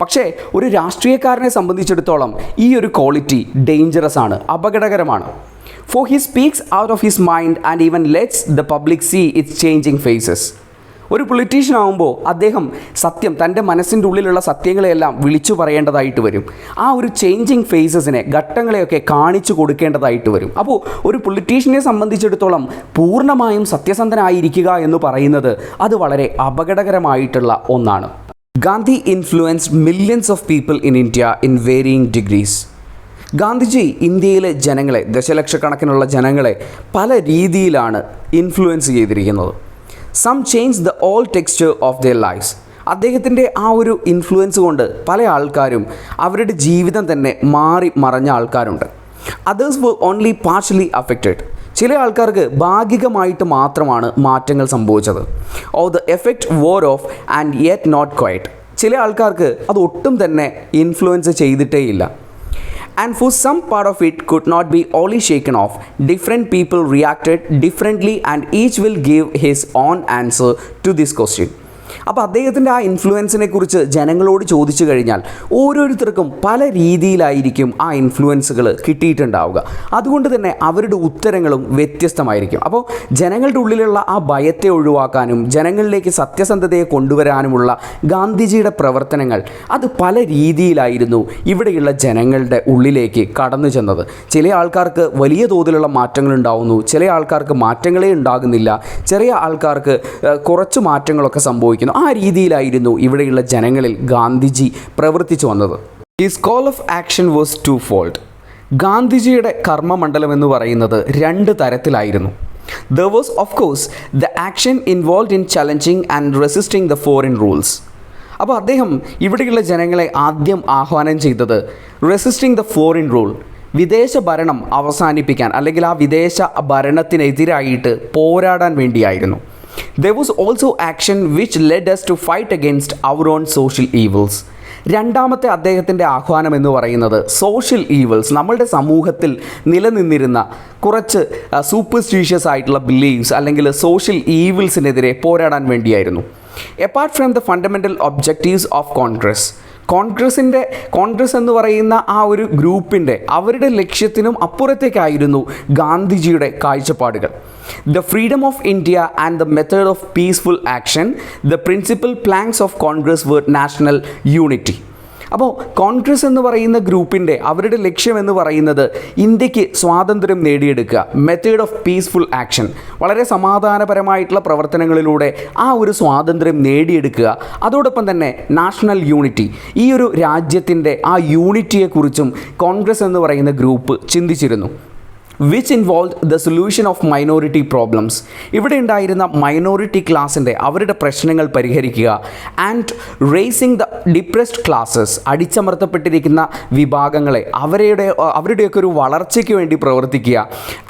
പക്ഷേ ഒരു രാഷ്ട്രീയക്കാരനെ സംബന്ധിച്ചിടത്തോളം ഈ ഒരു ക്വാളിറ്റി ഡേഞ്ചറസ് ആണ്, അപകടകരമാണ്. For he speaks out of his mind and even lets the public see its changing phases. ഒരു പൊളിറ്റീഷ്യൻ ആകുമ്പോൾ അദ്ദേഹം സത്യം, തൻ്റെ മനസ്സിൻ്റെ ഉള്ളിലുള്ള സത്യങ്ങളെയെല്ലാം വിളിച്ചു പറയേണ്ടതായിട്ട് വരും. ആ ഒരു ചേഞ്ചിങ് ഫേസസിനെ, ഘട്ടങ്ങളെയൊക്കെ കാണിച്ചു കൊടുക്കേണ്ടതായിട്ട് വരും. അപ്പോൾ ഒരു പൊളിറ്റീഷ്യനെ സംബന്ധിച്ചിടത്തോളം പൂർണ്ണമായും സത്യസന്ധനായിരിക്കുക എന്ന് പറയുന്നത് അത് വളരെ അപകടകരമായിട്ടുള്ള ഒന്നാണ്. Gandhi influenced millions of people in India in varying degrees. Gandhiji ഇന്ത്യയിലെ ജനങ്ങളെ, ദശലക്ഷക്കണക്കിനുള്ള ജനങ്ങളെ പല രീതിയിലാണ് ഇൻഫ്ലുവൻസ് ചെയ്തിരിക്കുന്നത്. Some change the whole texture of their lives. അദ്ദേഹത്തിൻ്റെ ആ ഒരു ഇൻഫ്ലുവൻസ് കൊണ്ട് പല ആൾക്കാരും അവരുടെ ജീവിതം തന്നെ മാറി മറഞ്ഞ ആൾക്കാരുണ്ട്. Others were only partially affected. ചില ആൾക്കാർക്ക് ഭാഗികമായിട്ട് മാത്രമാണ് മാറ്റങ്ങൾ സംഭവിച്ചത്. Oh the effect wore off and yet not quite. ചില ആൾക്കാർക്ക് അത് ഒട്ടും തന്നെ ഇൻഫ്ലുവൻസ് ചെയ്തിട്ടേയില്ല. And for some part of it could not be wholly shaken off. Different people reacted differently and each will give his own answer to this question. അപ്പോൾ അദ്ദേഹത്തിൻ്റെ ആ ഇൻഫ്ലുവൻസിനെ കുറിച്ച് ജനങ്ങളോട് ചോദിച്ചു കഴിഞ്ഞാൽ ഓരോരുത്തർക്കും പല രീതിയിലായിരിക്കും ആ ഇൻഫ്ലുവൻസുകൾ കിട്ടിയിട്ടുണ്ടാവുക. അതുകൊണ്ട് തന്നെ അവരുടെ ഉത്തരങ്ങളും വ്യത്യസ്തമായിരിക്കും. അപ്പോൾ ജനങ്ങളുടെ ഉള്ളിലുള്ള ആ ഭയത്തെ ഒഴിവാക്കാനും ജനങ്ങളിലേക്ക് സത്യസന്ധതയെ കൊണ്ടുവരാനുമുള്ള ഗാന്ധിജിയുടെ പ്രവർത്തനങ്ങൾ അത് പല രീതിയിലായിരുന്നു ഇവിടെയുള്ള ജനങ്ങളുടെ ഉള്ളിലേക്ക് കടന്നു ചെന്നത്. ചില ആൾക്കാർക്ക് വലിയ തോതിലുള്ള മാറ്റങ്ങൾ ഉണ്ടാകുന്നു, ചില ആൾക്കാർക്ക് മാറ്റങ്ങളേ ഉണ്ടാകുന്നില്ല, ചെറിയ ആൾക്കാർക്ക് കുറച്ച് മാറ്റങ്ങളൊക്കെ സംഭവിക്കുന്നു. ആ രീതിയിലായിരുന്നു ഇവിടെയുള്ള ജനങ്ങളിൽ ഗാന്ധിജി പ്രവർത്തിച്ചു വന്നത്. His call of action was twofold. ഗാന്ധിജിയുടെ കർമ്മമണ്ഡലം എന്ന് പറയുന്നത് രണ്ട് തരത്തിലായിരുന്നു. There was of course the action involved in challenging and resisting the foreign rules. അപ്പോൾ അദ്ദേഹം ഇവിടെയുള്ള ജനങ്ങളെ ആദ്യം ആഹ്വാനം ചെയ്തത് റെസിസ്റ്റിംഗ് ദ ഫോറിൻ റൂൾ, വിദേശ ഭരണം അവസാനിപ്പിക്കാൻ അല്ലെങ്കിൽ ആ വിദേശ ഭരണത്തിനെതിരായിട്ട് പോരാടാൻ വേണ്ടിയായിരുന്നു. There was also action which led us to fight against our own social evils. രണ്ടാമത്തെ അദ്ദേഹത്തിൻ്റെ ആഹ്വാനം എന്ന് പറയുന്നത് സോഷ്യൽ ഈവിൾസ്, നമ്മളുടെ സമൂഹത്തിൽ നിലനിന്നിരുന്ന കുറച്ച് സൂപ്പർസ്റ്റീഷ്യസ് ആയിട്ടുള്ള ബിലീവ്സ് അല്ലെങ്കിൽ സോഷ്യൽ ഈവിൾസിനെതിരെ പോരാടാൻ വേണ്ടിയായിരുന്നു. Apart from the fundamental objectives of Congress എന്ന് പറയുന്ന ആ ഒരു ഗ്രൂപ്പിൻ്റെ അവരുടെ ലക്ഷ്യത്തിനും അപ്പുറത്തേക്കായിരുന്നു ഗാന്ധിജിയുടെ കാഴ്ചപ്പാടുകൾ. The freedom of India and the method of peaceful action, the principal planks of Congress were national unity. അപ്പോൾ കോൺഗ്രസ് എന്ന് പറയുന്ന ഗ്രൂപ്പിൻ്റെ അവരുടെ ലക്ഷ്യം എന്ന് പറയുന്നത് ഇന്ത്യക്ക് സ്വാതന്ത്ര്യം നേടിയെടുക്കുക, മെത്തേഡ് ഓഫ് പീസ്ഫുൾ ആക്ഷൻ, വളരെ സമാധാനപരമായിട്ടുള്ള പ്രവർത്തനങ്ങളിലൂടെ ആ ഒരു സ്വാതന്ത്ര്യം നേടിയെടുക്കുക. അതോടൊപ്പം തന്നെ നാഷണൽ യൂണിറ്റി, ഈ ഒരു രാജ്യത്തിൻ്റെ ആ യൂണിറ്റിയെക്കുറിച്ചും കോൺഗ്രസ് എന്ന് പറയുന്ന ഗ്രൂപ്പ് ചിന്തിച്ചിരുന്നു. Which involve the solution of minority problems, ഇവിടെ ഉണ്ടായിരുന്ന മൈനോറിറ്റി ക്ലാസിൻ്റെ അവരുടെ പ്രശ്നങ്ങൾ പരിഹരിക്കുക. And raising the depressed classes, അടിച്ചമർത്തപ്പെട്ടിരിക്കുന്ന വിഭാഗങ്ങളെ അവരുടെയൊക്കെ ഒരു വളർച്ചയ്ക്ക് വേണ്ടി പ്രവർത്തിക്കുക.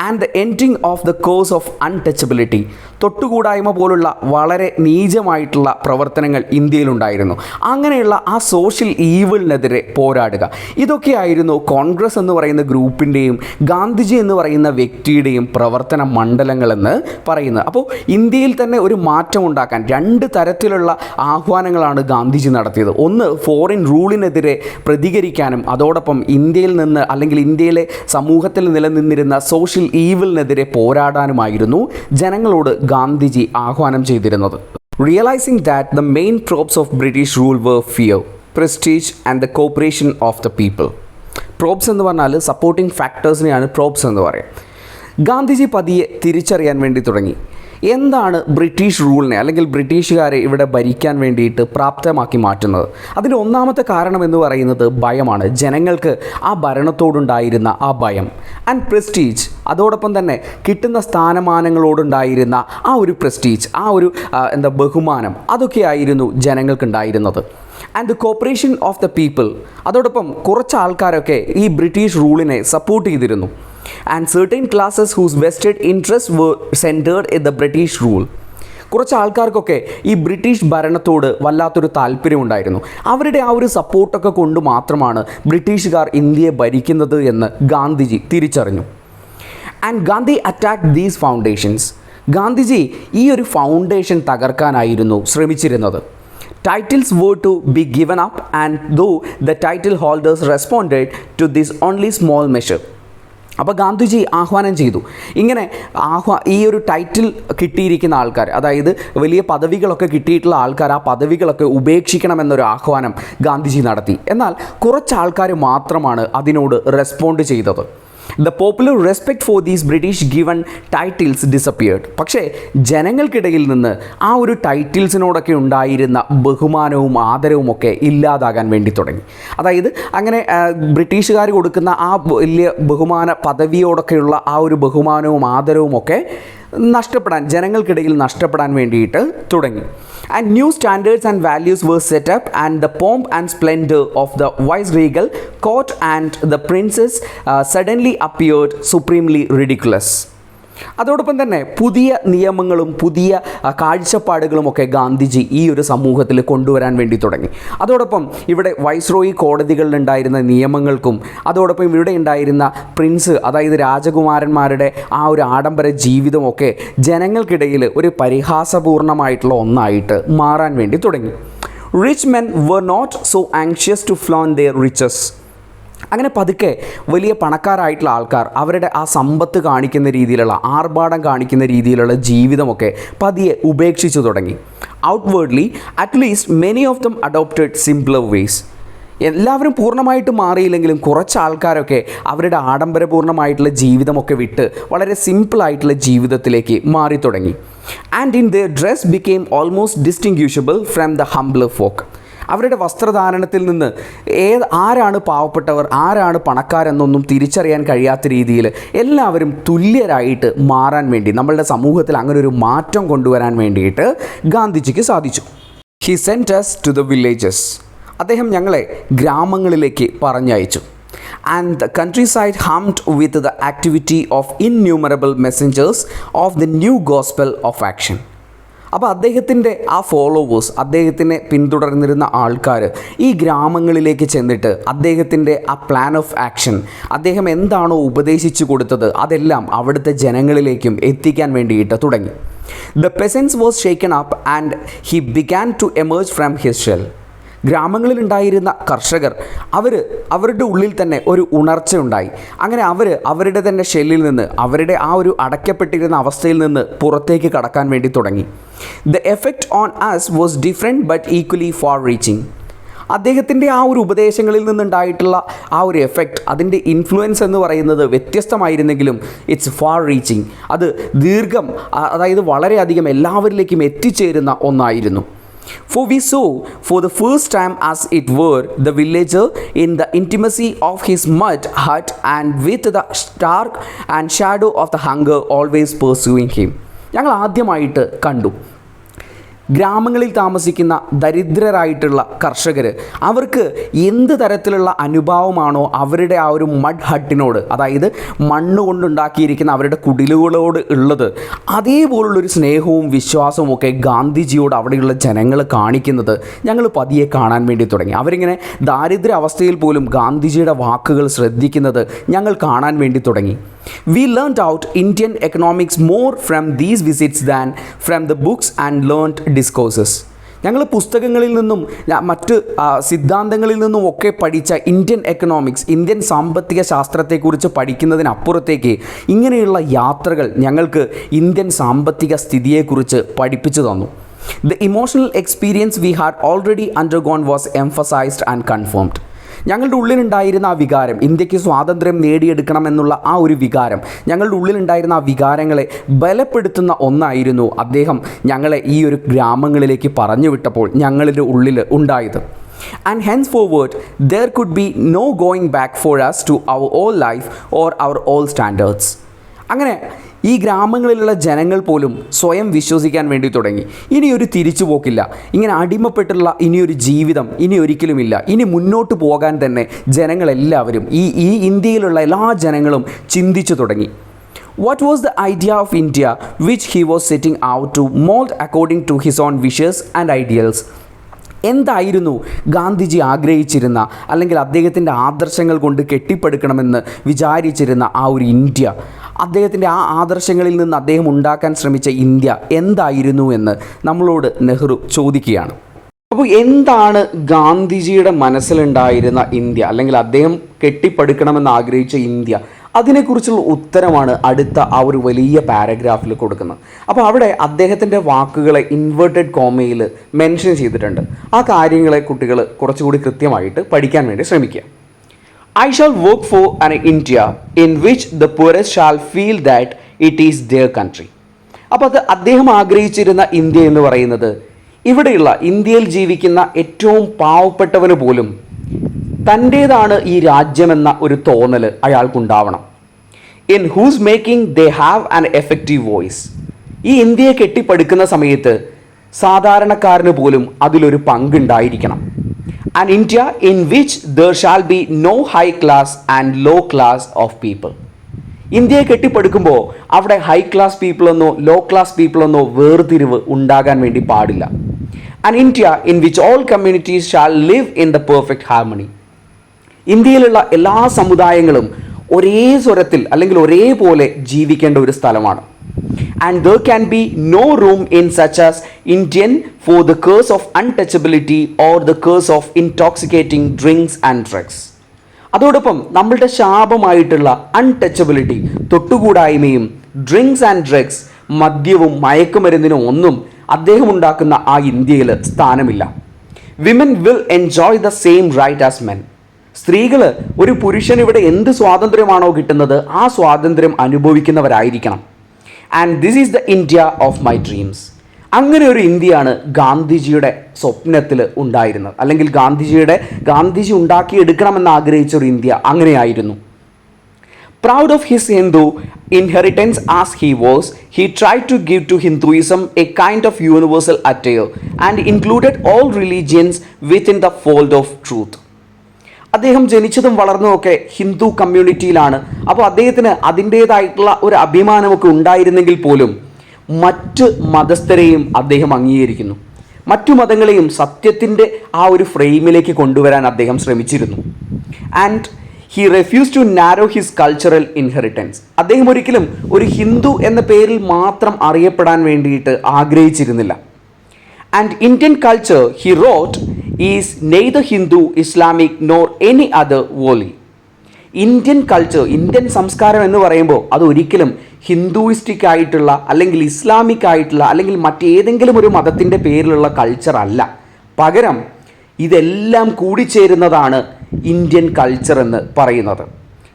And the ending of the curse of untouchability, തൊട്ടുകൂടായ്മ പോലുള്ള വളരെ നീചമായിട്ടുള്ള പ്രവർത്തനങ്ങൾ ഇന്ത്യയിലുണ്ടായിരുന്നു. അങ്ങനെയുള്ള ആ സോഷ്യൽ ഈവിളിനെതിരെ പോരാടുക. ഇതൊക്കെയായിരുന്നു കോൺഗ്രസ് എന്ന് പറയുന്ന ഗ്രൂപ്പിൻ്റെയും ഗാന്ധിജി എന്ന് പറയുന്ന വ്യക്തിയുടെയും പ്രവർത്തന മണ്ഡലങ്ങളെന്ന് പറയുന്നത്. അപ്പോൾ ഇന്ത്യയിൽ തന്നെ ഒരു മാറ്റം ഉണ്ടാക്കാൻ 2 തരത്തിലുള്ള ആഹ്വാനങ്ങളാണ് ഗാന്ധിജി നടത്തിയത്. ഒന്ന്, ഫോറിൻ റൂളിനെതിരെ പ്രതികരിക്കാനും അതോടൊപ്പം ഇന്ത്യയിൽ നിന്ന് അല്ലെങ്കിൽ ഇന്ത്യയിലെ സമൂഹത്തിൽ നിലനിന്നിരുന്ന സോഷ്യൽ ഈവിളിനെതിരെ പോരാടാനുമായിരുന്നു ജനങ്ങളോട് ഗാന്ധിജി ആഹ്വാനം ചെയ്തിരുന്നത്. Realising that the main props of British rule were fear, prestige and the cooperation of the people. Props എന്ന് പറഞ്ഞാൽ സപ്പോർട്ടിംഗ് ഫാക്ടേഴ്സിനെയാണ് പ്രോപ്സ് എന്ന് പറയുക. ഗാന്ധിജി പതിയെ തിരിച്ചറിയാൻ വേണ്ടി തുടങ്ങി എന്താണ് ബ്രിട്ടീഷ് റൂളിനെ അല്ലെങ്കിൽ ബ്രിട്ടീഷുകാരെ ഇവിടെ ഭരിക്കാൻ വേണ്ടിയിട്ട് പ്രാപ്തമാക്കി മാറ്റുന്നത്. അതിൻ്റെ ഒന്നാമത്തെ കാരണം എന്ന് പറയുന്നത് ഭയമാണ്. ജനങ്ങൾക്ക് ആ ഭരണത്തോടുണ്ടായിരുന്ന ആ ഭയം. ആൻഡ് പ്രസ്റ്റീജ്, അതോടൊപ്പം തന്നെ കിട്ടുന്ന സ്ഥാനമാനങ്ങളോടുണ്ടായിരുന്ന ആ ഒരു പ്രസ്റ്റീജ്, ആ ഒരു ബഹുമാനം, അതൊക്കെയായിരുന്നു ജനങ്ങൾക്കുണ്ടായിരുന്നത്. And the cooperation of the people, അതോടൊപ്പം കുറച്ച് ആൾക്കാരൊക്കെ ഈ ബ്രിട്ടീഷ് റൂളിനെ സപ്പോർട്ട് ചെയ്തിരുന്നു. And certain classes whose vested interests were centered in the British rule. കുറച്ച് ആൾക്കാർക്കൊക്കെ ഈ ബ്രിട്ടീഷ് ഭരണത്തോട് വല്ലാത്തൊരു താല്പര്യമുണ്ടായിരുന്നു. അവരുടെ ആ ഒരു സപ്പോർട്ടൊക്കെ കൊണ്ട് മാത്രമാണ് ബ്രിട്ടീഷുകാർ ഇന്ത്യയെ ഭരിക്കുന്നത് എന്ന് ഗാന്ധിജി തിരിച്ചറിഞ്ഞു. And Gandhi attacked these foundations, Gandhiji ഈ ഒരു foundation തകർക്കാനായിരുന്നു ശ്രമിച്ചിരുന്നത്. Titles were to be given up, and though the title holders responded to this only small measure. അപ്പോൾ ഗാന്ധിജി ആഹ്വാനം ചെയ്തു, ഇങ്ങനെ ഈ ഒരു ടൈറ്റിൽ കിട്ടിയിരിക്കുന്ന ആൾക്കാർ, അതായത് വലിയ പദവികളൊക്കെ കിട്ടിയിട്ടുള്ള ആൾക്കാർ ആ പദവികളൊക്കെ ഉപേക്ഷിക്കണമെന്നൊരു ആഹ്വാനം ഗാന്ധിജി നടത്തി. എന്നാൽ കുറച്ച് ആൾക്കാർ മാത്രമാണ് അതിനോട് റെസ്പോണ്ട് ചെയ്തത്. The popular respect for these British given titles disappeared. പക്ഷേ ജനങ്ങൾക്കിടയിൽ നിന്ന് ആ ഒരു ടൈറ്റിൽസിനോടൊക്കെ ഉണ്ടായിരുന്ന ബഹുമാനവും ആദരവും ഒക്കെ ഇല്ലാതാകാൻ വേണ്ടി തുടങ്ങി. അതായത് അങ്ങനെ ബ്രിട്ടീഷുകാർ കൊടുക്കുന്ന ആ വലിയ ബഹുമാന പദവിയോടൊക്കെയുള്ള ആ ഒരു ബഹുമാനവും ആദരവും ഒക്കെ ജനങ്ങൾക്കിടയിൽ നഷ്ടപ്പെടാൻ വേണ്ടിയിട്ട് തുടങ്ങി. And new standards and values were set up, and the pomp and splendor of the viceregal court and the princess suddenly appeared supremely ridiculous. അതോടൊപ്പം തന്നെ പുതിയ നിയമങ്ങളും പുതിയ കാഴ്ചപ്പാടുകളുമൊക്കെ ഗാന്ധിജി ഈ ഒരു സമൂഹത്തിൽ കൊണ്ടുവരാൻ വേണ്ടി തുടങ്ങി. അതോടൊപ്പം ഇവിടെ വൈസ്രോയി കോടതികളിലുണ്ടായിരുന്ന നിയമങ്ങൾക്കും അതോടൊപ്പം ഇവിടെ ഉണ്ടായിരുന്ന പ്രിൻസ്, അതായത് രാജകുമാരന്മാരുടെ ആ ഒരു ആഡംബര ജീവിതമൊക്കെ ജനങ്ങൾക്കിടയിൽ ഒരു പരിഹാസപൂർണമായിട്ടുള്ള ഒന്നായിട്ട് മാറാൻ വേണ്ടി തുടങ്ങി. Rich men were not so anxious to flaunt their riches. അങ്ങനെ പതുക്കെ വലിയ പണക്കാരായിട്ടുള്ള ആൾക്കാർ അവരുടെ ആ സമ്പത്ത് കാണിക്കുന്ന രീതിയിലുള്ള, ആർഭാടം കാണിക്കുന്ന രീതിയിലുള്ള ജീവിതമൊക്കെ പതിയെ ഉപേക്ഷിച്ചു തുടങ്ങി. Outwardly at least many of them adopted simpler ways. എല്ലാവരും പൂർണ്ണമായിട്ട് മാറിയില്ലെങ്കിലും കുറച്ച് ആൾക്കാരൊക്കെ അവരുടെ ആഡംബരപൂർണ്ണമായിട്ടുള്ള ജീവിതമൊക്കെ വിട്ട് വളരെ സിമ്പിളായിട്ടുള്ള ജീവിതത്തിലേക്ക് മാറി തുടങ്ങി. And in their dress became almost distinguishable from the humbler folk. അവരുടെ വസ്ത്രധാരണത്തിൽ നിന്ന് ആരാണ് പാവപ്പെട്ടവർ, ആരാണ് പണക്കാരെന്നൊന്നും തിരിച്ചറിയാൻ കഴിയാത്ത രീതിയിൽ എല്ലാവരും തുല്യരായിട്ട് മാറാൻ വേണ്ടി, നമ്മളുടെ സമൂഹത്തിൽ അങ്ങനെ ഒരു മാറ്റം കൊണ്ടുവരാൻ വേണ്ടിയിട്ട് ഗാന്ധിജിക്ക് സാധിച്ചു. He sent us to the villages. അദ്ദേഹം ഞങ്ങളെ ഗ്രാമങ്ങളിലേക്ക് പറഞ്ഞയച്ചു. And the countryside hummed with the activity of innumerable messengers of the new gospel of action. അപ്പോൾ അദ്ദേഹത്തിൻ്റെ ആ ഫോളോവേഴ്സ്, അദ്ദേഹത്തിനെ പിന്തുടർന്നിരുന്ന ആൾക്കാർ ഈ ഗ്രാമങ്ങളിലേക്ക് ചെന്നിട്ട് അദ്ദേഹത്തിൻ്റെ ആ പ്ലാൻ ഓഫ് ആക്ഷൻ, അദ്ദേഹം എന്താണോ ഉപദേശിച്ചു കൊടുത്തത് അതെല്ലാം അവിടുത്തെ ജനങ്ങളിലേക്കും എത്തിക്കാൻ വേണ്ടിയിട്ട് തുടങ്ങി. The peasants was shaken up and he began to emerge from his shell. ഗ്രാമങ്ങളിലുണ്ടായിരുന്ന കർഷകർ അവരുടെ ഉള്ളിൽ തന്നെ ഒരു ഉണർച്ചയുണ്ടായി. അങ്ങനെ അവരുടെ തന്നെ ഷെല്ലിൽ നിന്ന്, അവരുടെ ആ ഒരു അടയ്ക്കപ്പെട്ടിരുന്ന അവസ്ഥയിൽ നിന്ന് പുറത്തേക്ക് കടക്കാൻ വേണ്ടി തുടങ്ങി. The effect on us was different but equally far reaching. അദ്ദേഹത്തിൻ്റെ ആ ഒരു ഉപദേശങ്ങളിൽ നിന്നുണ്ടായിട്ടുള്ള ആ ഒരു എഫക്റ്റ്, അതിൻ്റെ ഇൻഫ്ലുവൻസ് എന്ന് പറയുന്നത് വ്യത്യസ്തമായിരുന്നെങ്കിലും ഇറ്റ്സ് ഫാർ റീച്ചിങ്, അത് അതായത് വളരെയധികം എല്ലാവരിലേക്കും എത്തിച്ചേരുന്ന ഒന്നായിരുന്നു. For we saw for the first time as it were the villager in the intimacy of his mud hut and with the stark and shadow of the hunger always pursuing him. ഞങ്ങൾ ആദ്യമായിട്ട് കണ്ടു ഗ്രാമങ്ങളിൽ താമസിക്കുന്ന ദരിദ്രരായിട്ടുള്ള കർഷകർ, അവർക്ക് എന്ത് തരത്തിലുള്ള അനുഭാവമാണോ അവരുടെ ആ ഒരു മഡ് ഹട്ടിനോട്, അതായത് മണ്ണ് കൊണ്ടുണ്ടാക്കിയിരിക്കുന്ന അവരുടെ കുടിലുകളോട് ഉള്ളത്, അതേപോലുള്ളൊരു സ്നേഹവും വിശ്വാസവും ഒക്കെ ഗാന്ധിജിയോട് അവിടെയുള്ള ജനങ്ങൾ കാണിക്കുന്നത് ഞങ്ങൾ പതിയെ കാണാൻ വേണ്ടി തുടങ്ങി. അവരിങ്ങനെ ദാരിദ്ര്യ അവസ്ഥയിൽ പോലും ഗാന്ധിജിയുടെ വാക്കുകൾ ശ്രദ്ധിക്കുന്നത് ഞങ്ങൾ കാണാൻ വേണ്ടി തുടങ്ങി. We learnt out Indian economics more from these visits than from the books and learnt discourses. ഞങ്ങൾ പുസ്തകങ്ങളിൽ നിന്നും മറ്റ് സിദ്ധാന്തങ്ങളിൽ നിന്നും ഒക്കെ പഠിച്ച ഇന്ത്യൻ എക്കണോമിക്സ്, ഇന്ത്യൻ സാമ്പത്തിക ശാസ്ത്രത്തെക്കുറിച്ച് പഠിക്കുന്നതിനപ്പുറത്തേക്ക് ഇങ്ങനെയുള്ള യാത്രകൾ ഞങ്ങൾക്ക് ഇന്ത്യൻ സാമ്പത്തിക സ്ഥിതിയെക്കുറിച്ച് പഠിപ്പിച്ചു തന്നു. The emotional experience we had already undergone was emphasized and confirmed. ഞങ്ങളുടെ ഉള്ളിലുണ്ടായിരുന്ന ആ വികാരം, ഇന്ത്യക്ക് സ്വാതന്ത്ര്യം നേടിയെടുക്കണമെന്നുള്ള ആ ഒരു വികാരം, ഞങ്ങളുടെ ഉള്ളിലുണ്ടായിരുന്ന ആ വികാരങ്ങളെ ബലപ്പെടുത്തുന്ന ഒന്നായിരുന്നു അദ്ദേഹം ഞങ്ങളെ ഈ ഒരു ഗ്രാമങ്ങളിലേക്ക് പറഞ്ഞു വിട്ടപ്പോൾ ഞങ്ങളുടെ ഉള്ളിൽ ഉണ്ടായത്. And henceforward there could be no going back for us to our old life or our old standards. അങ്ങനെ ഈ ഗ്രാമങ്ങളിലുള്ള ജനങ്ങൾ പോലും സ്വയം വിശ്വസിക്കാൻ വേണ്ടി തുടങ്ങി, ഇനിയൊരു തിരിച്ചുപോക്കില്ല, ഇങ്ങനെ അടിമപ്പെട്ടുള്ള ഇനിയൊരു ജീവിതം ഇനി ഒരിക്കലുമില്ല, ഇനി മുന്നോട്ട് പോകാൻ തന്നെ ജനങ്ങളെല്ലാവരും ഈ ഇന്ത്യയിലുള്ള എല്ലാ ജനങ്ങളും ചിന്തിച്ചു തുടങ്ങി. What was the idea of India which he was setting out to mold according to his own wishes and ideals? എന്തായിരുന്നു ഗാന്ധിജി ആഗ്രഹിച്ചിരുന്ന, അല്ലെങ്കിൽ അദ്ദേഹത്തിൻ്റെ ആദർശങ്ങൾ കൊണ്ട് കെട്ടിപ്പടുക്കണമെന്ന് വിചാരിച്ചിരുന്ന ആ ഒരു ഇന്ത്യ, അദ്ദേഹത്തിൻ്റെ ആ ആദർശങ്ങളിൽ നിന്ന് അദ്ദേഹം ഉണ്ടാക്കാൻ ശ്രമിച്ച ഇന്ത്യ എന്തായിരുന്നു എന്ന് നമ്മളോട് നെഹ്റു ചോദിക്കുകയാണ്. അപ്പോൾ എന്താണ് ഗാന്ധിജിയുടെ മനസ്സിലുണ്ടായിരുന്ന ഇന്ത്യ, അല്ലെങ്കിൽ അദ്ദേഹം കെട്ടിപ്പടുക്കണമെന്ന് ആഗ്രഹിച്ച ഇന്ത്യ? അതിനെക്കുറിച്ചുള്ള ഉത്തരമാണ് അടുത്ത ആ ഒരു വലിയ പാരഗ്രാഫിൽ കൊടുക്കുന്നത്. അപ്പോൾ അവിടെ അദ്ദേഹത്തിൻ്റെ വാക്കുകളെ ഇൻവേർട്ടഡ് കോമയിൽ മെൻഷൻ ചെയ്തിട്ടുണ്ട്. ആ കാര്യങ്ങളെ കുട്ടികൾ കുറച്ചുകൂടി കൃത്യമായിട്ട് പഠിക്കാൻ വേണ്ടി ശ്രമിക്കുക. I shall work for an India in which the poorest shall feel that it is their country. അപ്പോൾ അത് അദ്ദേഹം ആഗ്രഹിച്ചിരുന്ന ഇന്ത്യ എന്ന് പറയുന്നത്, ഇവിടെയുള്ള ഇന്ത്യയിൽ ജീവിക്കുന്ന ഏറ്റവും പാവപ്പെട്ടവന് പോലും തൻ്റേതാണ് ഈ രാജ്യമെന്ന ഒരു തോന്നൽ അയാൾക്കുണ്ടാവണം. In whose making they have an effective voice. ഈ ഇന്ത്യയെ കെട്ടിപ്പടുക്കുന്ന സമയത്ത് സാധാരണക്കാരന് പോലും അതിലൊരു പങ്കുണ്ടായിരിക്കണം. An India in which there shall be no high class and low class of people. ഇന്ത്യയെ കെട്ടിപ്പടുക്കുമ്പോൾ അവിടെ ഹൈ ക്ലാസ് പീപ്പിൾ എന്നോ ലോ ക്ലാസ് പീപ്പിൾ എന്നോ വേർതിരിവ് ഉണ്ടാകാൻ വേണ്ടി പാടില്ല. An India in which all communities shall live in the perfect harmony. ഇന്ത്യയിലുള്ള എല്ലാ സമുദായങ്ങളും ഒരേ സ്വരത്തിൽ അല്ലെങ്കിൽ ഒരേപോലെ ജീവിക്കേണ്ട ഒരു സ്ഥലമാണ്. And there can be no room in such as Indian for the curse of untouchability or the curse of intoxicating drinks and drugs. അതോടൊപ്പം നമ്മളുടെ ശാപമായിട്ടുള്ള അൺടച്ചബിലിറ്റി, തൊട്ടുകൂടായ്മയും ഡ്രിങ്ക്സ് ആൻഡ് ഡ്രഗ്സ്, മദ്യവും മയക്കുമരുന്നിനും ഒന്നും അദ്ദേഹം ഉണ്ടാക്കുന്ന ആ ഇന്ത്യയിൽ സ്ഥാനമില്ല. Women will enjoy the same right as men. സ്ത്രീകൾ, ഒരു പുരുഷൻ ഇവിടെ എന്ത് സ്വാതന്ത്ര്യമാണോ കിട്ടുന്നത് ആ സ്വാതന്ത്ര്യം അനുഭവിക്കുന്നവരായിരിക്കണം. And this is the India of my dreams. അങ്ങനെ ഒരു ഇന്ത്യയാണ് ഗാന്ധിജിയുടെ സ്വപ്നത്തിൽ ഉണ്ടായിരുന്നത്, അല്ലെങ്കിൽ ഗാന്ധിജി ഉണ്ടാക്കിയെടുക്കണമെന്ന് ആഗ്രഹിച്ച ഒരു ഇന്ത്യ അങ്ങനെയായിരുന്നു. Proud of his Hindu inheritance as he was, he tried to give to Hinduism a kind of universal attire and included all religions within the fold of truth. അദ്ദേഹം ജനിച്ചതും വളർന്നതുമൊക്കെ ഹിന്ദു കമ്മ്യൂണിറ്റിയിലാണ്. അപ്പോൾ അദ്ദേഹത്തിന് അതിൻ്റേതായിട്ടുള്ള ഒരു അഭിമാനമൊക്കെ ഉണ്ടായിരുന്നെങ്കിൽ പോലും മറ്റ് മതസ്ഥരെയും അദ്ദേഹം അംഗീകരിക്കുന്നു. മറ്റു മതങ്ങളെയും സത്യത്തിൻ്റെ ആ ഒരു ഫ്രെയിമിലേക്ക് കൊണ്ടുവരാൻ അദ്ദേഹം ശ്രമിച്ചിരുന്നു. And he refuse to narrow his cultural inheritance. അദ്ദേഹം ഒരിക്കലും ഒരു ഹിന്ദു എന്ന പേരിൽ മാത്രം അറിയപ്പെടാൻ വേണ്ടിയിട്ട് ആഗ്രഹിച്ചിരുന്നില്ല. And Indian culture, he wrote, is neither Hindu, Islamic nor any other wholly. Indian culture, Indian സംസ്കാരം എന്ന് പറയുമ്പോൾ അത് ഒരിക്കലും ഹിന്ദുയിസ്റ്റിക് ആയിട്ടുള്ള അല്ലെങ്കിൽ ഇസ്ലാമിക് ആയിട്ടുള്ള അല്ലെങ്കിൽ മറ്റേതെങ്കിലും ഒരു മതത്തിൻ്റെ പേരിലുള്ള കൾച്ചർ അല്ല. പകരം ഇതെല്ലാം കൂടിച്ചേരുന്നതാണ് ഇന്ത്യൻ കൾച്ചർ എന്ന് പറയുന്നത്.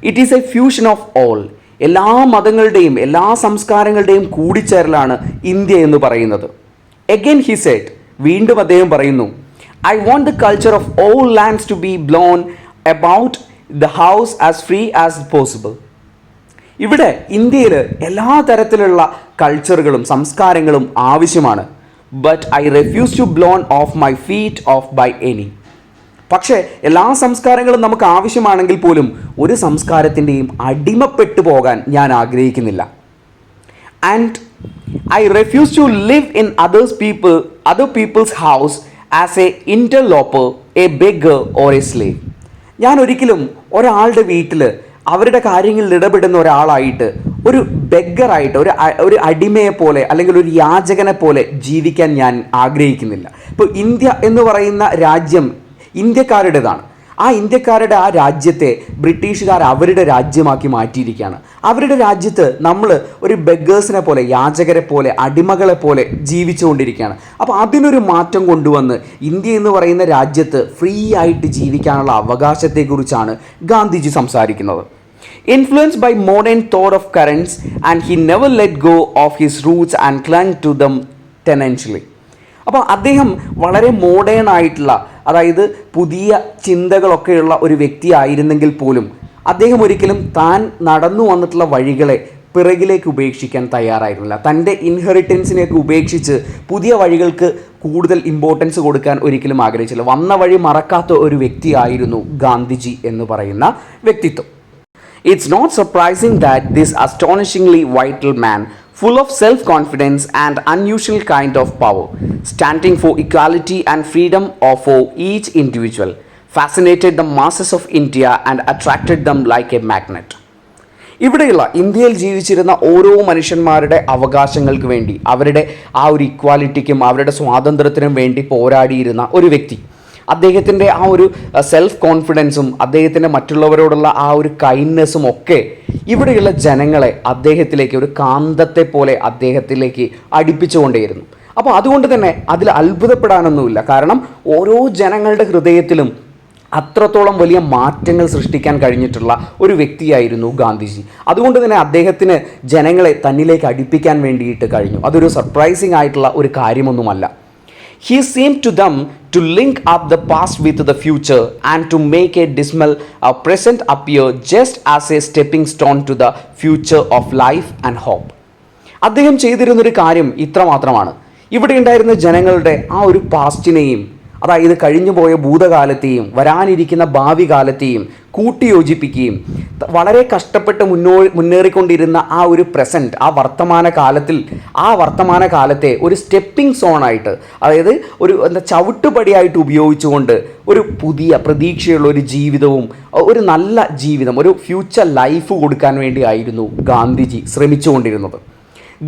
It is A fusion of all. എല്ലാ മതങ്ങളുടെയും എല്ലാ സംസ്കാരങ്ങളുടെയും കൂടിച്ചേരലാണ് ഇന്ത്യ എന്ന് പറയുന്നത്. എഗെയിൻ ഹി സെഡ്, വീണ്ടും അദ്ദേഹം പറയുന്നു, I want the culture of all lands to be blown about the house as free as possible. ഇവിടെ ഇന്ത്യയിൽ എല്ലാ തരത്തിലുള്ള കൾച്ചറുകളും സംസ്കാരങ്ങളും ആവശ്യമാണ്. But I refuse to blown off my feet off by any. പക്ഷേ എല്ലാ സംസ്കാരങ്ങളും നമുക്ക് ആവശ്യമാണെങ്കിൽ പോലും ഒരു സംസ്കാരത്തിൻ്റെയും അടിമപ്പെട്ടു പോകാൻ ഞാൻ ആഗ്രഹിക്കുന്നില്ല. And I refuse to live in other people's house as a interloper, a beggar or a slave. ഞാൻ ഒരിക്കലും ഒരാളുടെ വീട്ടിൽ അവരുടെ കാര്യങ്ങളിൽ ഇടപെടുന്ന ഒരാളായിട്ട്, ഒരു ബെഗറായിട്ട്, ഒരു അടിമയെ പോലെ അല്ലെങ്കിൽ ഒരു യാചകനെ പോലെ ജീവിക്കാൻ ഞാൻ ആഗ്രഹിക്കുന്നില്ല. ഇപ്പോൾ ഇന്ത്യ എന്ന് പറയുന്ന രാജ്യം ഇന്ത്യക്കാരുടേതാണ്. ആ ഇന്ത്യക്കാരുടെ ആ രാജ്യത്തെ ബ്രിട്ടീഷുകാർ അവരുടെ രാജ്യമാക്കി മാറ്റിയിരിക്കുകയാണ്. അവരുടെ രാജ്യത്ത് നമ്മൾ ഒരു ബെഗേഴ്സിനെ പോലെ, യാചകരെ പോലെ, അടിമകളെ പോലെ ജീവിച്ചുകൊണ്ടിരിക്കുകയാണ്. അപ്പോൾ അതിനൊരു മാറ്റം കൊണ്ടുവന്ന് ഇന്ത്യ എന്ന് പറയുന്ന രാജ്യത്ത് ഫ്രീ ആയിട്ട് ജീവിക്കാനുള്ള അവകാശത്തെക്കുറിച്ചാണ് ഗാന്ധിജി സംസാരിക്കുന്നത്. Influenced by modern thought of currents, and he never let go of his roots and clung to them tenaciously. അപ്പോൾ അദ്ദേഹം വളരെ മോഡേൺ ആയിട്ടുള്ള, അതായത് പുതിയ ചിന്തകളൊക്കെയുള്ള ഒരു വ്യക്തി ആയിരുന്നെങ്കിൽ പോലും അദ്ദേഹം ഒരിക്കലും താൻ നടന്നു വന്നിട്ടുള്ള വഴികളെ പിറകിലേക്ക് ഉപേക്ഷിക്കാൻ തയ്യാറായിരുന്നില്ല. തൻ്റെ ഇൻഹെറിറ്റൻസിനെയൊക്കെ ഉപേക്ഷിച്ച് പുതിയ വഴികൾക്ക് കൂടുതൽ ഇമ്പോർട്ടൻസ് കൊടുക്കാൻ ഒരിക്കലും ആഗ്രഹിച്ചില്ല. വന്ന വഴി മറക്കാത്ത ഒരു വ്യക്തിയായിരുന്നു ഗാന്ധിജി എന്ന് പറയുന്ന വ്യക്തിത്വം. It's not surprising that this astonishingly vital man, full of self-confidence and unusual kind of power, standing for equality and freedom for each individual, fascinated the masses of India and attracted them like a magnet. ഇവിടെയുള്ള ഇന്ത്യയിൽ ജീവിച്ചിരുന്ന ഓരോ മനുഷ്യന്മാരുടെ അവകാശങ്ങൾക്ക് വേണ്ടി, അവരുടെ ആ ഒരു ഇക്വാലിറ്റിക്കും അവരുടെ സ്വാതന്ത്ര്യത്തിനും വേണ്ടി പോരാടിയിരുന്ന ഒരു വ്യക്തി. അദ്ദേഹത്തിൻ്റെ ആ ഒരു സെൽഫ് കോൺഫിഡൻസും അദ്ദേഹത്തിൻ്റെ മറ്റുള്ളവരോടുള്ള ആ ഒരു കൈൻഡ്നെസ്സും ഒക്കെ ഇവിടെയുള്ള ജനങ്ങളെ അദ്ദേഹത്തിലേക്ക് ഒരു കാന്തത്തെ പോലെ അദ്ദേഹത്തിലേക്ക് അടുപ്പിച്ചുകൊണ്ടേയിരുന്നു. അപ്പോൾ അതുകൊണ്ട് തന്നെ അതിൽ അത്ഭുതപ്പെടാനൊന്നുമില്ല. കാരണം ഓരോ ജനങ്ങളുടെ ഹൃദയത്തിലും അത്രത്തോളം വലിയ മാറ്റങ്ങൾ സൃഷ്ടിക്കാൻ കഴിഞ്ഞിട്ടുള്ള ഒരു വ്യക്തിയായിരുന്നു ഗാന്ധിജി. അതുകൊണ്ട് തന്നെ അദ്ദേഹത്തിന് ജനങ്ങളെ തന്നിലേക്ക് അടുപ്പിക്കാൻ വേണ്ടിയിട്ട് കഴിഞ്ഞു. അതൊരു സർപ്രൈസിങ് ആയിട്ടുള്ള ഒരു കാര്യമൊന്നുമല്ല. He seemed to them to link up the past with the future and to make a dismal present appear just as a stepping stone to the future of life and hope. അദ്ദേഹം ചെയ്തിരുന്നൊരു കാര്യം ഇത്ര മാത്രമാണ്. ഇവിടെ ഉണ്ടായിരുന്ന ജനങ്ങളുടെ ആ ഒരു പാസ്റ്റിനെയും, അതായത് കഴിഞ്ഞുപോയ ഭൂതകാലത്തെയും വരാനിരിക്കുന്ന ഭാവി കാലത്തെയും കൂട്ടിയോജിപ്പിക്കുകയും വളരെ കഷ്ടപ്പെട്ട് മുന്നേറിക്കൊണ്ടിരുന്ന ആ ഒരു പ്രസൻറ്റ്, ആ വർത്തമാന കാലത്തെ ഒരു സ്റ്റെപ്പിംഗ് സോണായിട്ട്, അതായത് ഒരു ചവിട്ടുപടിയായിട്ട് ഉപയോഗിച്ചുകൊണ്ട് ഒരു പുതിയ പ്രതീക്ഷയുള്ള ഒരു ജീവിതവും ഒരു നല്ല ജീവിതം, ഒരു ഫ്യൂച്ചർ ലൈഫ് കൊടുക്കാൻ വേണ്ടിയായിരുന്നു Gandhiji ശ്രമിച്ചുകൊണ്ടിരുന്നത്.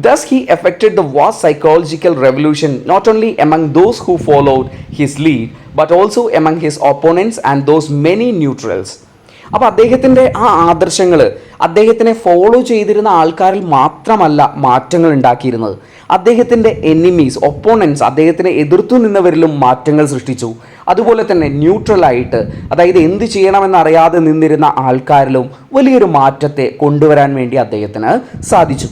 Thus he effected the vast psychological revolution not only among those who followed his lead but also among his opponents and those many neutrals. അപ്പോൾ അദ്ദേഹത്തിൻ്റെ ആ ആദർശങ്ങൾ അദ്ദേഹത്തിനെ ഫോളോ ചെയ്തിരുന്ന ആൾക്കാരിൽ മാത്രമല്ല മാറ്റങ്ങൾ ഉണ്ടാക്കിയിരുന്നത്, അദ്ദേഹത്തിൻ്റെ എനിമീസ്, ഒപ്പോണൻസ്, അദ്ദേഹത്തിനെ എതിർത്തു നിന്നവരിലും മാറ്റങ്ങൾ സൃഷ്ടിച്ചു. അതുപോലെ തന്നെ ന്യൂട്രലായിട്ട്, അതായത് എന്ത് ചെയ്യണമെന്നറിയാതെ നിന്നിരുന്ന ആൾക്കാരിലും വലിയൊരു മാറ്റത്തെ കൊണ്ടുവരാൻ വേണ്ടി അദ്ദേഹത്തിന് സാധിച്ചു.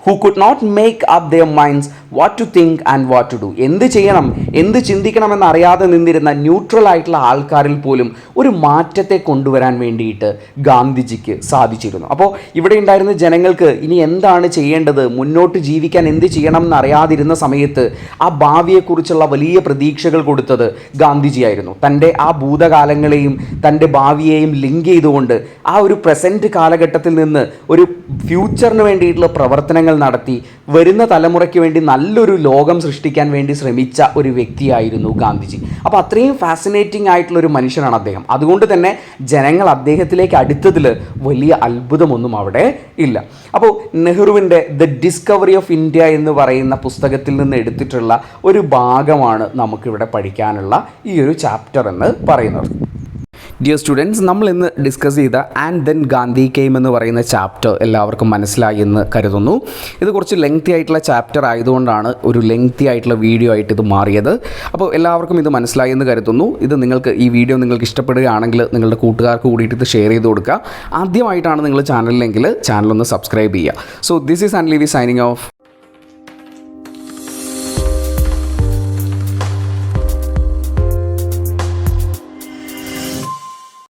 who could not make up their minds what to think and what to do. എന്ത് ചെയ്യണം, എന്ത് ചിന്തിക്കണമെന്ന് അറിയാതെ നിന്നിരുന്ന ന്യൂട്രൽ ആയിട്ടുള്ള ആൾക്കാരിൽ പോലും ഒരു മാറ്റത്തെ കൊണ്ടുവരാൻ വേണ്ടിയിട്ട് ഗാന്ധിജിക്ക് സാധിച്ചിരുന്നു. അപ്പോൾ ഇവിടെ ഉണ്ടായിരുന്ന ജനങ്ങൾക്ക് ഇനി എന്താണ് ചെയ്യേണ്ടത്, മുന്നോട്ട് ജീവിക്കാൻ എന്ത് ചെയ്യണം എന്നറിയാതിരുന്ന സമയത്ത് ആ ഭാവിയെക്കുറിച്ചുള്ള വലിയ പ്രതീക്ഷകൾ കൊടുത്തത് ഗാന്ധിജിയായിരുന്നു. തൻ്റെ ആ ഭൂതകാലങ്ങളെയും തൻ്റെ ഭാവിയെയും ലിങ്ക് ചെയ്തുകൊണ്ട് ആ ഒരു പ്രസൻറ്റ് കാലഘട്ടത്തിൽ നിന്ന് ഒരു ഫ്യൂച്ചറിന് വേണ്ടിയിട്ടുള്ള പ്രവർത്തനങ്ങൾ നടത്തി വരുന്ന തലമുറയ്ക്ക് വേണ്ടി നല്ലൊരു ലോകം സൃഷ്ടിക്കാൻ വേണ്ടി ശ്രമിച്ച ഒരു വ്യക്തിയായിരുന്നു ഗാന്ധിജി. അപ്പോൾ അത്രയും ഫാസിനേറ്റിംഗ് ആയിട്ടുള്ളൊരു മനുഷ്യനാണ് അദ്ദേഹം. അതുകൊണ്ട് തന്നെ ജനങ്ങൾ അദ്ദേഹത്തിലേക്ക് അടുത്തതിൽ വലിയ അത്ഭുതമൊന്നും അവിടെ ഇല്ല. അപ്പോൾ നെഹ്റുവിൻ്റെ ദ ഡിസ്കവറി ഓഫ് ഇന്ത്യ എന്ന് പറയുന്ന പുസ്തകത്തിൽ നിന്ന് എടുത്തിട്ടുള്ള ഒരു ഭാഗമാണ് നമുക്കിവിടെ പഠിക്കാനുള്ള ഈ ഒരു ചാപ്റ്റർ എന്ന് പറയുന്നത്. ഡിയർ സ്റ്റുഡൻസ്, നമ്മൾ ഇന്ന് ഡിസ്കസ് ചെയ്ത ആൻഡ് ദെൻ ഗാന്ധി കെയിം എന്ന് പറയുന്ന ചാപ്റ്റർ എല്ലാവർക്കും മനസ്സിലായി എന്ന് കരുതുന്നു. ഇത് കുറച്ച് ലെങ്തി ആയിട്ടുള്ള ചാപ്റ്റർ ആയതുകൊണ്ടാണ് ഒരു ലെങ്തി ആയിട്ടുള്ള വീഡിയോ ആയിട്ട് ഇത് മാറിയത്. അപ്പോൾ എല്ലാവർക്കും ഇത് മനസ്സിലായി എന്ന് കരുതുന്നു. ഈ വീഡിയോ നിങ്ങൾക്ക് ഇഷ്ടപ്പെടുകയാണെങ്കിൽ നിങ്ങളുടെ കൂട്ടുകാർക്ക് കൂടിയിട്ട് ഇത് ഷെയർ ചെയ്ത് കൊടുക്കുക. ആദ്യമായിട്ടാണ് നിങ്ങൾ ചാനലിലെങ്കിൽ ചാനലൊന്ന് സബ്സ്ക്രൈബ് ചെയ്യുക. So this is and Lewy signing off.